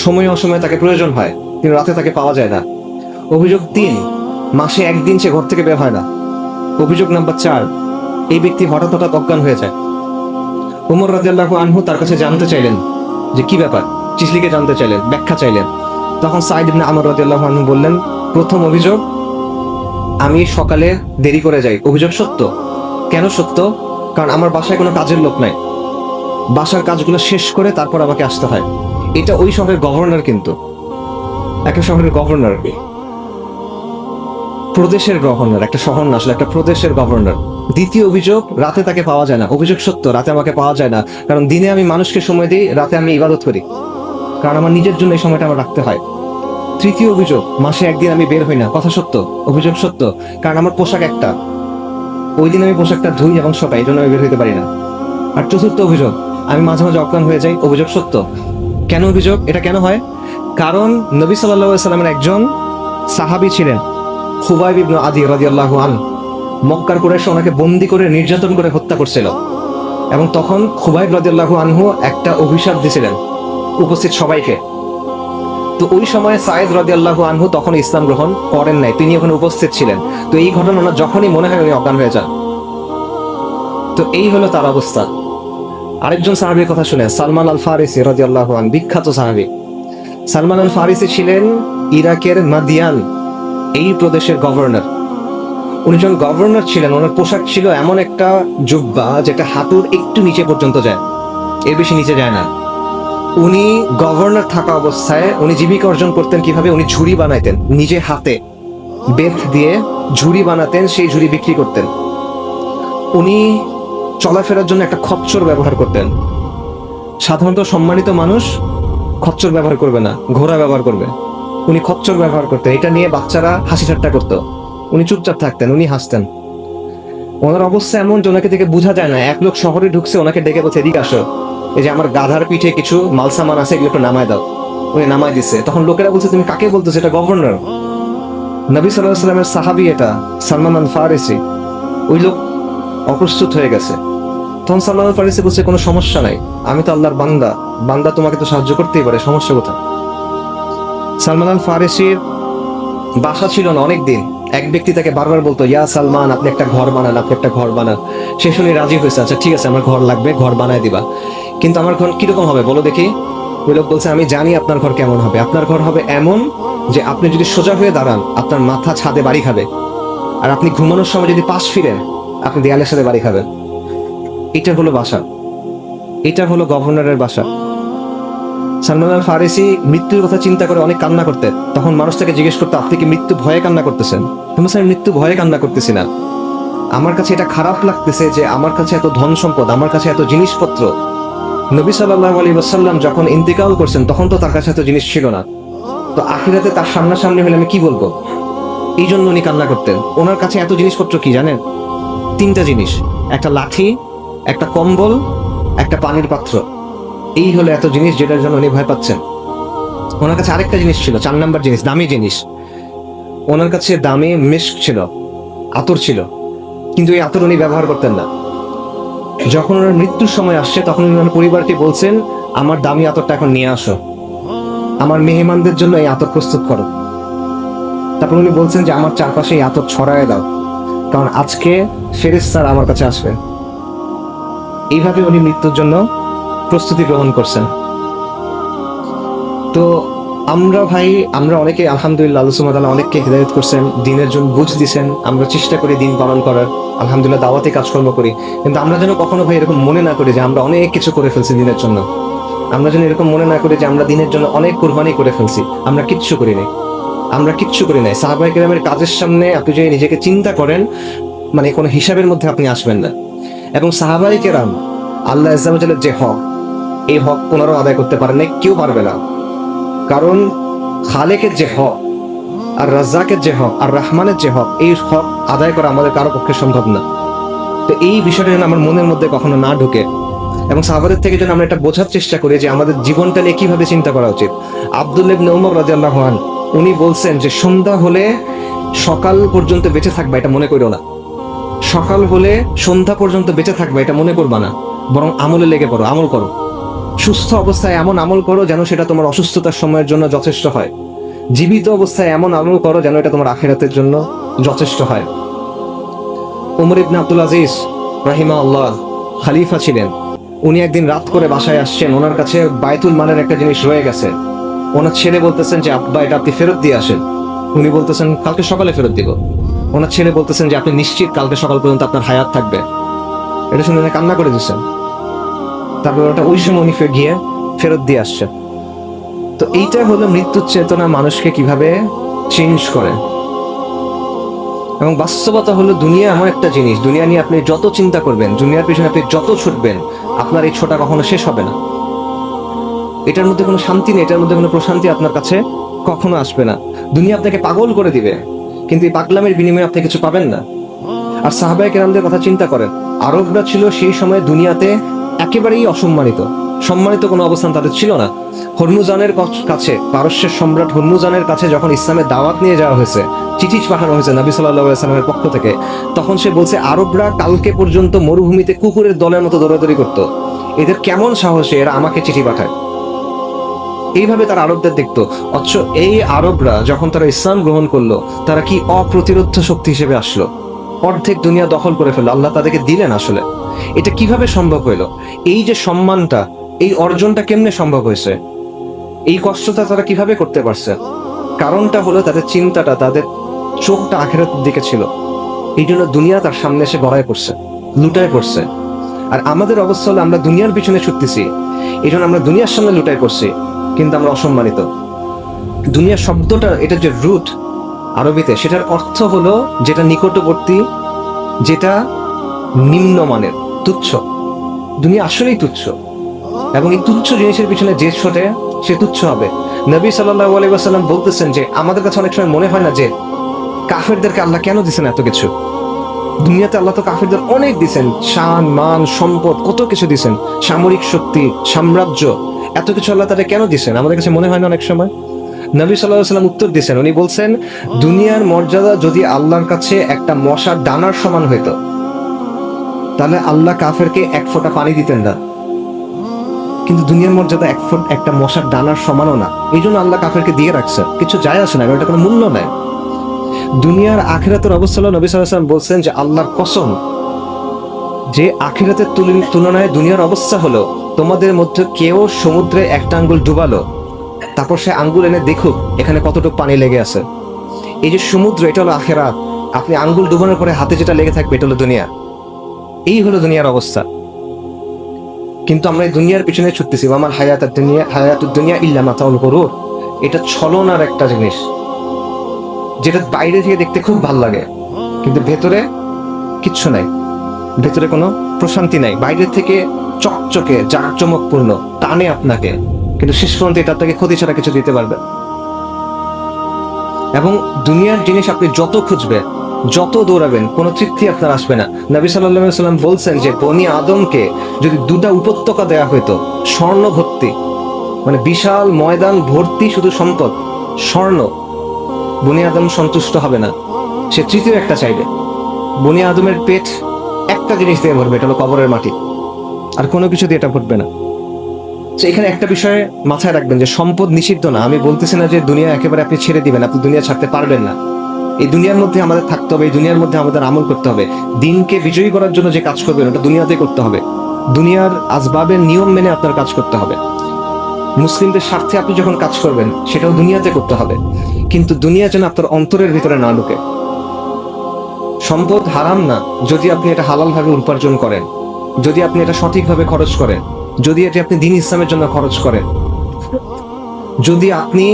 সময় অসময়ে তাকে প্রয়োজন হয়, কিন্তু রাতে তাকে পাওয়া যায় না। অভিযোগ 3, মাসে একদিন সে ঘর থেকে বের হয় না। অভিযোগ নাম্বার 4, এই ব্যক্তি হঠাৎ হঠাৎ অজ্ঞান হয়ে যায়। উমর রাদিয়াল্লাহু আনহু তার কাছে জানতে চাইলেন যে কি ব্যাপার, চিঠলিকে জানতে চাইলেন, ব্যাখ্যা চাইলেন। তখন সাঈদ ইবনে আমির রাদিয়াল্লাহু আনহু বললেন, প্রথম অভিযোগ, আমি সকালে দেরি করে যাই। অভিযোগ সত্য। কেন সত্য? কারণ আমার বাসায় কোনো কাজের লোক নাই, বাসার কাজগুলো শেষ করে তারপর আমাকে আসতে হয়। এটা ওই শহরের গভর্নর, কিন্তু একটা শহরের গভর্নর। প্রদেশের গভর্নর, একটা শহর না আসলে একটা প্রদেশের গভর্নর। দ্বিতীয় অভিযোগ, রাতে তাকে পাওয়া যায় না। অভিযোগ সত্য, রাতে আমাকে পাওয়া যায় না, কারণ দিনে আমি মানুষকে সময় দিই, রাতে আমি ইবাদত করি, কারণ আমার নিজের জন্য এই সময়টা আমার রাখতে হয়। তৃতীয় অভিযোগ, মাসে একদিন আমি বের হই না, কথা সত্য, অভিযোগ সত্য, কারণ আমার পোশাক একটা, ওই দিন আমি পোশাকটা ধুই এবং শোকাই, এই জন্য আমি বের হইতে পারি না। আর চতুর্থ অভিযোগ, আমি মাঝে মাঝে অজ্ঞান হয়ে যাই, অভিযোগ সত্য। কেন অভিযোগ? এটা কেন হয়? কারণ নবী সাল্লাল্লাহু আলাইহি সাল্লামের একজন সাহাবী ছিলেন খুবাইব ইবনে আদি রাদিয়াল্লাহু আনহু। মক্কার কুরাইশ ওনাকে বন্দি করে নির্যাতন করে হত্যা করছিল, এবং তখন খুবাইব রাদিয়াল্লাহু আনহু একটা অভিশাপ দিয়েছিলেন উপস্থিত সবাইকে। তো ওই সময় সায়েদ রাদিয়াল্লাহু আনহু তখন ইসলাম গ্রহণ করেন নাই, তিনি ওখানে উপস্থিত ছিলেন। তো এই ঘটনা ওনার যখনই মনে হয় উনি অজ্ঞান হয়ে যান। তো এই হলো তার অবস্থা। আরেকজন সাহাবীর কথা শুনে, সালমান আল ফারিসি রাদিয়াল্লাহু আনহু, বিখ্যাত সাহাবী। সালমান আল ফারিসি ছিলেন ইরাকের মাদিয়ান এই প্রদেশের গভর্নর। উনি যখন গভর্নর ছিলেন, ওনার পোশাক ছিল এমন একটা জুব্বা যেটা হাঁটুর একটু নিচে পর্যন্ত যায়, এর বেশি নিচে যায় না। উনি গভর্নর থাকা অবস্থায় উনি জীবিকা অর্জন করতেন কিভাবে? উনি ঝুড়ি বানাইতেন, নিজে হাতে বেত দিয়ে ঝুড়ি বানাতেন, সেই ঝুড়ি বিক্রি করতেন। উনি চলাফেরার জন্য একটা খচ্চর ব্যবহার করতেন। সাধারণত সম্মানিত মানুষ খচ্চর ব্যবহার করবে না, ঘোড়া ব্যবহার করবে, উনি খচ্চর ব্যবহার করতেন। এটা নিয়ে বাচ্চারা হাসি ঠাট্টা করতো, উনি চুপচাপ থাকতেন, উনি হাসতেন। ওনার অবস্থা এমন যে ওনাকে দেখে বোঝা যায় না। এক লোক শহরে ঢুকছে, ওনাকে ডেকে বলছে, এদিকে আসো, এই যে আমার গাধার পিঠে কিছু মালসামান আছে, এগুলো একটু নামায় দাও। উনি নামায় দিচ্ছে। তখন লোকেরা বলছে, তুমি কাকে বলতেছো? এটা গভর্নর, নবী সাল্লাল্লাহু আলাইহি সাল্লামের সাহাবী, এটা সালমান আল ফারিসি। ওই লোক অপ্রস্তুত হয়ে গেছে। তখন সালমান আল ফারিসি বলছে, কোনো সমস্যা নাই, আমি তো আল্লাহর বান্দা, বান্দা তোমাকে তো সাহায্য করতেই পারে, সমস্যা কোথায়? সালমান আল ফারিসির বাসা ছিল না অনেক দিন। এক ব্যক্তি তাকে বারবার বলতো, ইয়া সালমান, আপনি একটা ঘর বানান, আপনি একটা ঘর বানান। সে শুনে রাজি হয়েছে, আচ্ছা ঠিক আছে, আমার ঘর লাগবে, ঘর বানায় দিবা, কিন্তু আমার ঘর কিরকম হবে বলো দেখি? ওই লোক বলছে, আমি জানি আপনার ঘর কেমন হবে। আপনার ঘর হবে এমন যে আপনি যদি সোজা হয়ে দাঁড়ান, আপনার মাথা ছাদে বাড়ি খাবে, আর আপনি ঘুমানোর সময় যদি পাশ ফিরেন, আপনি দেয়ালের সাথে বাড়ি খাবেন। এটা হলো বাসা, এটা হলো গভর্নরের বাসা। সালমান আল ফারিসি মৃত্যুর কথা চিন্তা করে অনেক কান্না করতেন। তখন মানুষ তাকে জিজ্ঞেস করতো, আপনি কি মৃত্যু ভয়ে কান্না করতেছেন? তুমি স্যার, মৃত্যু ভয়ে কান্না করতেছি না, আমার কাছে এটা খারাপ লাগতেছে যে আমার কাছে এত ধন সম্পদ, আমার কাছে এত জিনিসপত্র। নবী সাল্লাল্লাহু আলাইহি ওয়াসাল্লাম যখন ইন্তেকাল করছেন, তখন তো তার কাছে এত জিনিস ছিল না। তো আখিরাতে তার সামনাসামনি হলে আমি কি বলবো? এই জন্য উনি কান্না করতেন। ওনার কাছে এত জিনিসপত্র কি জানেন? 3টা জিনিস, একটা লাঠি, একটা কম্বল, একটা পানির পাত্র। এই হলো এত জিনিস যেটার জন্য উনি ভয় পাচ্ছেন। ওনার কাছে আরেকটা জিনিস ছিল, 4 নাম্বার জিনিস, দামি জিনিস। ওনার কাছে দামি মিস্ক ছিল, আতর ছিল, কিন্তু এই আতর উনি ব্যবহার করতেন না। যখন ওনার মৃত্যুর সময় আসছে, তখন উনি ওনার পরিবারকে বলছেন, আমার দামি আতরটা এখন নিয়ে আসো, আমার মেহমানদের জন্য এই আতর প্রস্তুত করো। তারপর উনি বলছেন যে আমার চারপাশে এই আতর ছড়ায় দাও, কারণ আজকে ফেরেশতারা আমার কাছে আসবে। এইভাবে উনি মৃত্যুর জন্য প্রস্তুতি গ্রহণ করছেন। তো আমরা অনেকে আলহামদুলিল্লাহ, আল্লাহ সুবহানাহু ওয়া তাআলা অনেককে হিদায়াত করছেন, দিনের জন্য বুঝ দিছেন। আমরা চেষ্টা করি দিন পালন করার, আলহামদুলিল্লাহ দাওয়াতি কাজকর্ম করি, কিন্তু আমরা যেন কখনো ভাই এরকম মনে না করি যে আমরা অনেক কিছু করে ফেলছি দিনের জন্য। আমরা যেন এরকম মনে না করি যে আমরা দিনের জন্য অনেক কুরবানি করে ফেলছি। আমরা কিচ্ছু করি নাই, আমরা কিচ্ছু করি নাই। সাহাবায়ে কেরামের কাজের সামনে আপনি যদি নিজেকে চিন্তা করেন, মানে কোনো হিসাবের মধ্যে আপনি আসবেন না। এবং সাহাবায়ে কেরাম আল্লাহ আযজা ওয়া জাল্লার যে হক, এই হক কোনোরও আদায় করতে পারেন না, কেউ পারবে না। কারণ খালেকের যে হক, আর রাজ্জাকের যে হক, আর রহমানের যে হক, এই হক আদায় করা আমাদের কারো পক্ষে সম্ভব না। তো এই বিষয়টা যেন আমার মনের মধ্যে কখনো না ঢুকে, এবং সাহাবাদের থেকে যেন আমরা এটা বোঝার চেষ্টা করি যে আমাদের জীবনটা নিয়ে কিভাবে চিন্তা করা উচিত। আব্দুল্লাহ ইবনে উমর রাদিয়াল্লাহু আনহু উনি বলছেন যে সন্ধ্যা হলে সকাল পর্যন্ত বেঁচে থাকবা এটা মনে করো না, সকাল হলে সন্ধ্যা পর্যন্ত বেঁচে থাকবা এটা মনে করবা না, বরং আমলে লেগে পড়ো, আমল করো। সুস্থ অবস্থায় এমন আমল করো যেন সেটা তোমার অসুস্থতার সময়ের জন্য যথেষ্ট হয়। জীবিত অবস্থায় এমন আমল করো যেন এটা তোমার আখিরাতের জন্য যথেষ্ট হয়। উমর ইবনে আব্দুল আজিজ রাহিমাহুল্লাহ খলিফা ছিলেন। উনি একদিন রাত করে বাসায় আসছেন, ওনার কাছে বায়তুল মালের একটা জিনিস রয়ে গেছে। ওনার ছেলে বলতেছেন যে আব্বা এটা আপনি ফেরত দিয়ে আসেন। উনি বলতেছেন কালকে সকালে ফেরত দিব। ওনার ছেলে বলতেছেন যে আপনি নিশ্চিত কালকে সকাল পর্যন্ত আপনার হায়াত থাকবে। এটা শুনে উনি কান্না করে দিচ্ছেন। তারপর ওটা ওই সময় উনি গিয়ে ফেরত দিয়ে আসছেন। তো এইটা হলো মৃত্যুর চেতনা মানুষকে কিভাবে চেঞ্জ করে। এবং বাস্তবতা হলো দুনিয়া এমন একটা জিনিস, দুনিয়া নিয়ে আপনি যত চিন্তা করবেন, দুনিয়ার পিছনে আপনি যত ছুটবেন, আপনার এই ছোটা কখনো শেষ হবে না। এটার মধ্যে কোনো শান্তি নেই, এটার মধ্যে কোনো প্রশান্তি আপনার কাছে কখনো আসবে না। দুনিয়া আপনাকে পাগল করে দিবে, কিন্তু এই পাগলামের বিনিময়ে আপনি কিছু পাবেন না। আর সাহাবায়ে কেরামদের কথা চিন্তা করেন, আরবরা ছিল সেই সময় দুনিয়াতে একেবারেই অসম্মানিত, সম্মানিত কোনো অবস্থান তাদের ছিল না। হরমুজানের কাছে, পারস্যের সম্রাট হরমুজানের কাছে যখন ইসলামের দাওয়াত নিয়ে যাওয়া হয়েছে, চিঠি পাঠানো হয়েছে নবী সাল্লাল্লাহু আলাইহি ওয়াসাল্লামের পক্ষ থেকে, তখন সে বলছে আরবরা কালকে পর্যন্ত মরুভূমিতে কুকুরের দলের মতো দৌড়াদৌড়ি করতো, এদের কেমন সাহসে এরা আমাকে চিঠি পাঠায়। এইভাবে তারা আরবদের দেখতো। অথচ এই আরবরা যখন তারা ইসলাম গ্রহণ করলো, তারা কি অপ্রতিরোধ্য শক্তি হিসেবে আসলো, অর্ধেক দুনিয়া দখল করে ফেললো, আল্লাহ তাদেরকে দিলেন। আসলে এটা কিভাবে সম্ভব হইলো? এই যে সম্মানটা, এই অর্জনটা কেমনে সম্ভব হয়েছে? এই কষ্টটা তারা কিভাবে করতে পারছে? কারণটা হলো তাদের চিন্তাটা, তাদের চোখটা আখিরাতের দিকে ছিল। এই জন্য দুনিয়া তার সামনে এসে গড়ায় পড়ছে, লুটায় পড়ছে। আর আমাদের অবস্থা হলো আমরা দুনিয়ার পিছনে ছুটতেছি, এই জন্য আমরা দুনিয়ার সামনে লুটায় পড়ছি, কিন্তু আমরা অসম্মানিত। দুনিয়া শব্দটা, এটা যে রুট আরবিতে, সেটার অর্থ হলো যেটা নিকটবর্তী, যেটা নিম্নমানের, তুচ্ছ। দুনিয়া আসলেই তুচ্ছ, এবং এই তুচ্ছ জিনিসের পিছনে যে ছোটে সে তুচ্ছ হবে। নবী সাল্লাল্লাহু আলাইহি ওয়াসাল্লাম বলতেছেন যে আমাদের কাছে অনেক সময় মনে হয় না যে কাফেরদেরকে আল্লাহ কেন দিচ্ছেন এত কিছু। দুনিয়াতে আল্লাহ তো কাফেরদের অনেক দিচ্ছেন, শান, মান, সম্পদ, কত কিছু দিচ্ছেন, সামরিক শক্তি, সাম্রাজ্য, এত কিছু আল্লাহ তাদের কেন দিচ্ছেন? আমাদের কাছে মনে হয় না অনেক সময়। নবী সাল্লাল্লাহু আলাইহি ওয়াসাল্লাম উত্তর দিয়েছেন, উনি বলছেন দুনিয়ার মর্যাদা যদি আল্লাহর কাছে একটা মশার ডানার সমান হইতো, তাহলে আল্লাহ কাফেরকে এক ফোঁটা পানি দিতেন না। কিন্তু দুনিয়ার মর্যাদা একটা মশার ডানার সমানও না, এই জন্য আল্লাহ কাফেরকে দিয়ে রাখছে, কিছু যায় আসে না, এটা কোনো মূল্য নাই। দুনিয়ার আখিরাতের অবস্থা হলো, নবী সাল্লাল্লাহু আলাইহি ওয়াসাল্লাম বলছেন যে আল্লাহর কসম, যে আখিরাতের তুলনায় দুনিয়ার অবস্থা হলো তোমাদের মধ্যে কেউ সমুদ্রে একটা আঙ্গুল ডুবালো, তারপর সে আঙ্গুল এনে দেখুক এখানে কতটুকু পানি লেগে আছে। এই যে সমুদ্র, এটা হলো আখিরাত। আপনি আঙ্গুল ডুবানোর পরে হাতে যেটা লেগে থাকবে, এটা হলো দুনিয়া। এই হলো দুনিয়ার অবস্থা। কিন্তু আমরা এই দুনিয়ার পিছনে ছুটতেছি। আমার হায়াতুদ দুনিয়া ইল্লা মাতাউল গুরুর, এটা ছলনার একটা জিনিস, যেটা বাইরে থেকে দেখতে খুব ভালো লাগে, কিন্তু ভেতরে কিচ্ছু নাই, ভেতরে কোনো প্রশান্তি নাই। বাইরে থেকে চকচকে জাঁকজমকপূর্ণ, টানে আপনাকে, কিন্তু শেষ পর্যন্ত এটা আপনাকে ক্ষতি ছাড়া কিছু দিতে পারবে। এবং দুনিয়ার জিনিস আপনি যত খুঁজবেন, যত দৌড়াবেন, কোনো তৃপ্তি আপনার আসবে না। নবী সাল্লাল্লাহু আলাইহি ওয়াসাল্লাম বলছেন যে বনি আদমকে যদি দুটা উপত্যকা দেয়া হইতো, স্বর্ণ ভর্তি, মানে বিশাল ময়দান ভর্তি শুধু সম্পদ, স্বর্ণ, বনি আদম সন্তুষ্ট হবে না, সে তৃতীয় একটা চাইবে। বনি আদমের পেট একটা জিনিস দিয়ে ভরবে, এটা হলো কবরের মাটি, আর কোনো কিছু দিয়ে এটা ভরবে না। তো এখানে একটা বিষয়ে মাথায় রাখবেন যে সম্পদ নিষিদ্ধ না। আমি বলতেছি না যে দুনিয়া একেবারে আপনি ছেড়ে দিবেন, আপনি দুনিয়া ছাড়তে পারবেন না। এই দুনিয়ার মধ্যে আমাদের থাকতে হবে, এই দুনিয়ার মধ্যে আমাদের আমল করতে হবে। দিনকে বিজয়ী করার জন্য যে কাজ করবেন, ওটা দুনিয়াতে করতে হবে। দুনিয়ার আসবাবের নিয়ম মেনে আপনার কাজ করতে হবে। মুসলিমদের স্বার্থে আপনি যখন কাজ করবেন, সেটাও দুনিয়াতে করতে হবে, কিন্তু দুনিয়া যেন আপনার অন্তরের ভিতরে না ঢুকে। সম্পদ হারাম না যদি আপনি এটা হালাল ভাবে উপার্জন করেন, যদি আপনি এটা সঠিকভাবে খরচ করেন, যদি এটি আপনি দ্বীন ইসলামের জন্য খরচ করেন, যদি আপনি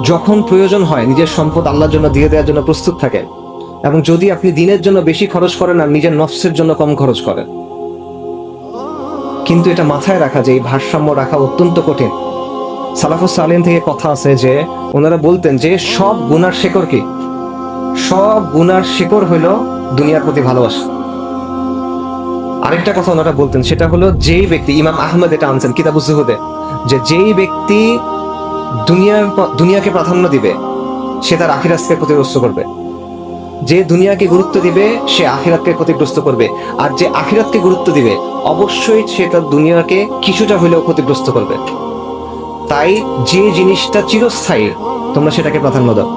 যখন প্রয়োজন হয় নিজের সম্পদ আল্লাহর জন্য দিয়ে দেওয়ার জন্য প্রস্তুত থাকেন, এবং যদি আপনি দ্বীনের জন্য বেশি খরচ করেন আর নিজের নফসের জন্য কম খরচ করেন। কিন্তু এটা মাথায় রাখা যে এই ভারসাম্য রাখা অত্যন্ত কঠিন। সালাফুস সালেহিন থেকে কথা আছে যে ওনারা বলতেন যে সব গুনার শেকড় কি? সব গুনার শেকড় হইল দুনিয়ার প্রতি ভালোবাসা। আরেকটা কথা ওনারা বলতেন, সেটা হলো যেই ব্যক্তি, ইমাম আহমদ এটা আনছেন কিতাবুজ জুহুদে, যে যেই ব্যক্তি দুনিয়াকে প্রাধান্য দিবে, সে তার আখিরাতকে ক্ষতিগ্রস্ত করবে। যে দুনিয়াকে গুরুত্ব দিবে, সে আখিরাতকে ক্ষতিগ্রস্ত করবে। আর যে আখিরাতকে গুরুত্ব দিবে, অবশ্যই সে তার দুনিয়াকে কিছুটা হলেও ক্ষতিগ্রস্ত করবে। তাই যে জিনিসটা চিরস্থায়ী, তোমরা সেটাকে প্রাধান্য দাও।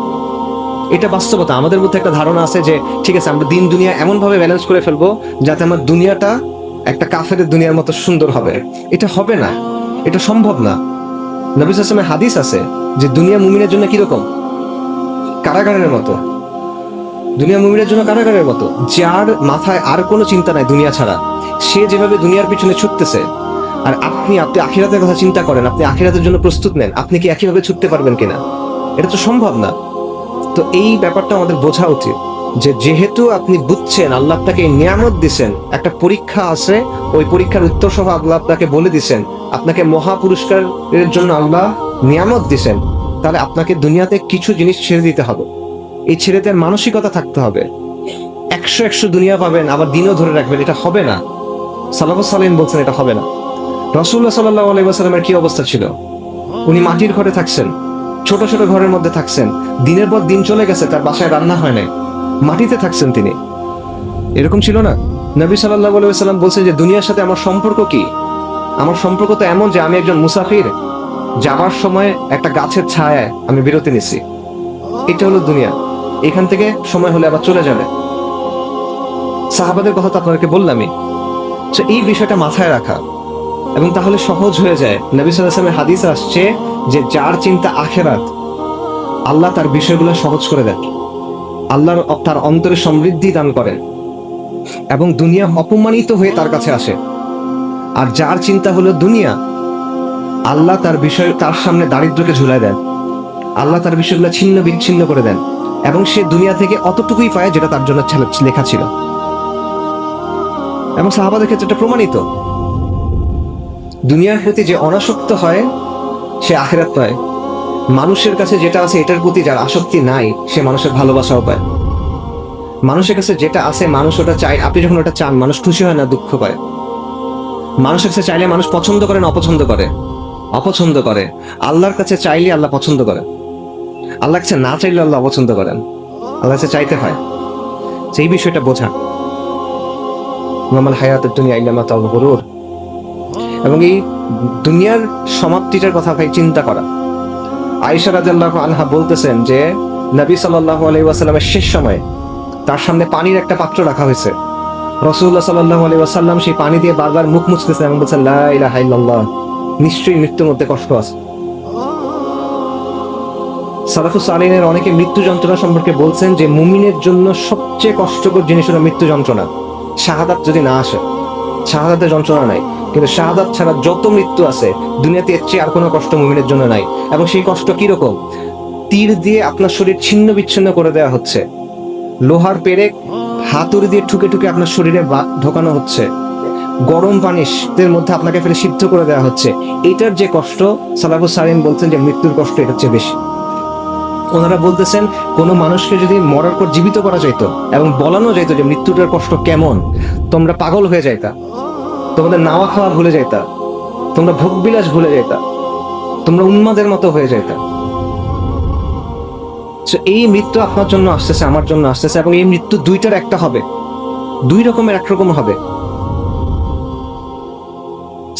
এটা বাস্তবতা। আমাদের মধ্যে একটা ধারণা আছে যে ঠিক আছে, আমরা দিন দুনিয়া এমন ভাবে ব্যালেন্স করে ফেলবো যাতে আমার দুনিয়াটা একটা কাফেরের দুনিয়ার মতো সুন্দর হবে। এটা হবে না, এটা সম্ভব না। নবী সাল্লাল্লাহু আলাইহি ওয়াসাল্লামের হাদিস আছে যে দুনিয়া মুমিনের জন্য কিরকম? কারাগারের মতো। দুনিয়া মুমিনের জন্য কারাগারের মতো। যার মাথায় আর কোনো চিন্তা নাই দুনিয়া ছাড়া, সে যেভাবে দুনিয়ার পিছনে ছুটতেছে, আর আপনি আখিরাতের কথা চিন্তা করেন, আপনি আখিরাতের জন্য প্রস্তুত নেন, আপনি কি একইভাবে ছুটতে পারবেন কিনা? এটা তো সম্ভব না। তো এই ব্যাপারটা আমাদের বোঝা উচিত। যে যেহেতু আপনি বুঝছেন আল্লাহ আপনাকে এই নিয়ামত দিছেন, একটা পরীক্ষা আছে, ওই পরীক্ষার উত্তর সহ আল্লাহ আপনাকে বলে দিছেন, আপনাকে মহা পুরস্কারের জন্য আল্লাহ নিয়ামত দিছেন, তাহলে আপনাকে দুনিয়াতে কিছু জিনিস ছেড়ে দিতে হবে। এই ছেড়ে দেওয়ার মানসিকতা থাকতে হবে। 100 দুনিয়া পাবেন আবার দিনও ধরে রাখবেন, এটা হবে না। সালাফুস সালিহিন বলছেন এটা হবে না। রাসূলুল্লাহ সাল্লাল্লাহু আলাইহি ওয়াসাল্লামের কি অবস্থা ছিল? উনি মাটির ঘরে থাকছেন, ছোট ছোট ঘরের মধ্যে থাকছেন, দিনের পর দিন চলে গেছে, তার বাসায় রান্না হয় নাই, মাটিতে থাকছেন তিনি। এরকম ছিল না? নবী সাল্লাল্লাহু আলাইহি ওয়াসাল্লাম বলছেন যে দুনিয়ার সাথে আমার সম্পর্ক কি? আমার সম্পর্ক তো এমন যে আমি একজন মুসাফির, যাবার সময় একটা গাছের ছায়ায় আমি বিরতি নিছি। এটা হলো দুনিয়া, এখান থেকে সময় হলে আবার চলে যাবে। সাহাবাদের কথা তো আপনাদেরকে বললামই। এই বিষয়টা মাথায় রাখা, এবং তাহলে সহজ হয়ে যায়। নবী সাল্লাল্লাহু আলাইহি ওয়াসাল্লামের হাদিসে আসছে যে যার চিন্তা আখিরাত, আল্লাহ তার বিষয়গুলো সহজ করে দেন, আল্লাহ তার অন্তরে সমৃদ্ধি দান করেন, এবং দুনিয়া অপমানিত হয়ে তার কাছে আসে। আর যার চিন্তা হলো দুনিয়া, আল্লাহ তার বিষয়, তার সামনে দারিদ্র্যকে ঝুলায় দেন, আল্লাহ তার বিষয়গুলো ছিন্ন বিচ্ছিন্ন করে দেন, এবং সে দুনিয়া থেকে অতটুকুই পায় যেটা তার জন্য লেখা ছিল। এবং সাহাবাদের ক্ষেত্রে এটা প্রমাণিত। দুনিয়ার প্রতি যে অনাসক্ত হয় সে আখিরাত পায়। মানুষের কাছে যেটা আছে এটার প্রতি যার আসক্তি নাই সে মানুষের ভালোবাসাও পায়। মানুষের কাছে যেটা আছে মানুষ ওটা চায়, আপনি যখন ওটা চান মানুষ খুশি হয় না, দুঃখ পায়। মানুষের কাছে চাইলে মানুষ পছন্দ করে না অপছন্দ করে? অপছন্দ করে। আল্লাহর কাছে চাইলে আল্লাহ পছন্দ করে, আল্লাহর কাছে না চাইলে আল্লাহ অপছন্দ করেন। আল্লাহর কাছে চাইতে হয়, সেই বিষয়টা বোঝা। মামাল হায়াতুদ দুনিয়া ইল্লা মাতাউল গুরুর। এবং এই দুনিয়ার সমাপ্তিটার কথা ভাই চিন্তা করা। আয়েশা রাদিয়াল্লাহু আনহা বলতেছেন যে নবী সাল্লাল্লাহু আলাইহি ওয়াসাল্লামের শেষ সময়ে তার সামনে পানির একটা পাত্র রাখা হয়েছে। রাসূলুল্লাহ সাল্লাল্লাহু আলাইহি ওয়াসাল্লাম সেই পানি দিয়ে বারবার মুখ মুছতেছেন এবং বলছেন লা ইলাহা ইল্লাল্লাহ, নিশ্চয়ই মৃত্যুর মধ্যে কষ্ট আছে। সালাফুস সালিহিনের অনেকে মৃত্যু যন্ত্রণা সম্পর্কে বলছেন যে মুমিনের জন্য সবচেয়ে কষ্টকর জিনিস হলো মৃত্যু যন্ত্রণা। শাহাদাত যদি না আসে, শাহাদাতের যন্ত্রণা নাই, কিন্তু শাহাদাত ছাড়া যত মৃত্যু আছে দুনিয়াতে এর চেয়ে আর কোনো কষ্ট মুমিনের জন্য নাই। এবং সেই কষ্ট কিরকম? তীর দিয়ে আপনার শরীর ছিন্ন বিচ্ছিন্ন করে দেওয়া হচ্ছে, লোহার পেরেক হাতুড়ি দিয়ে ঠুকে ঠুকে আপনার শরীরে ঢোকানো হচ্ছে, গরম পানির মধ্যে আপনাকে ফেলে সিদ্ধ করে দেওয়া হচ্ছে। এটার যে কষ্ট, সালাফুস সালিহিন বলছেন যে মৃত্যুর কষ্ট এটার চেয়ে বেশি। ওনারা বলতেছেন কোনো মানুষকে যদি মরার পর জীবিত করা যাইতো এবং বলানো যাইতো যে মৃত্যুটার কষ্ট কেমন, তোমরা পাগল হয়ে যাইতা, তোমাদের নাওয়া খাওয়া ভুলে যাইতা, তোমরা ভোগবিলাস ভুলে যাইতা, তোমরা উন্মাদের মতো হয়ে যাইতা। এই মৃত্যু আপনার জন্য আসতেছে, আমার জন্য আসতেছে, এবং এই মৃত্যু দুইটার একটা হবে, দুই রকমের একরকম হবে।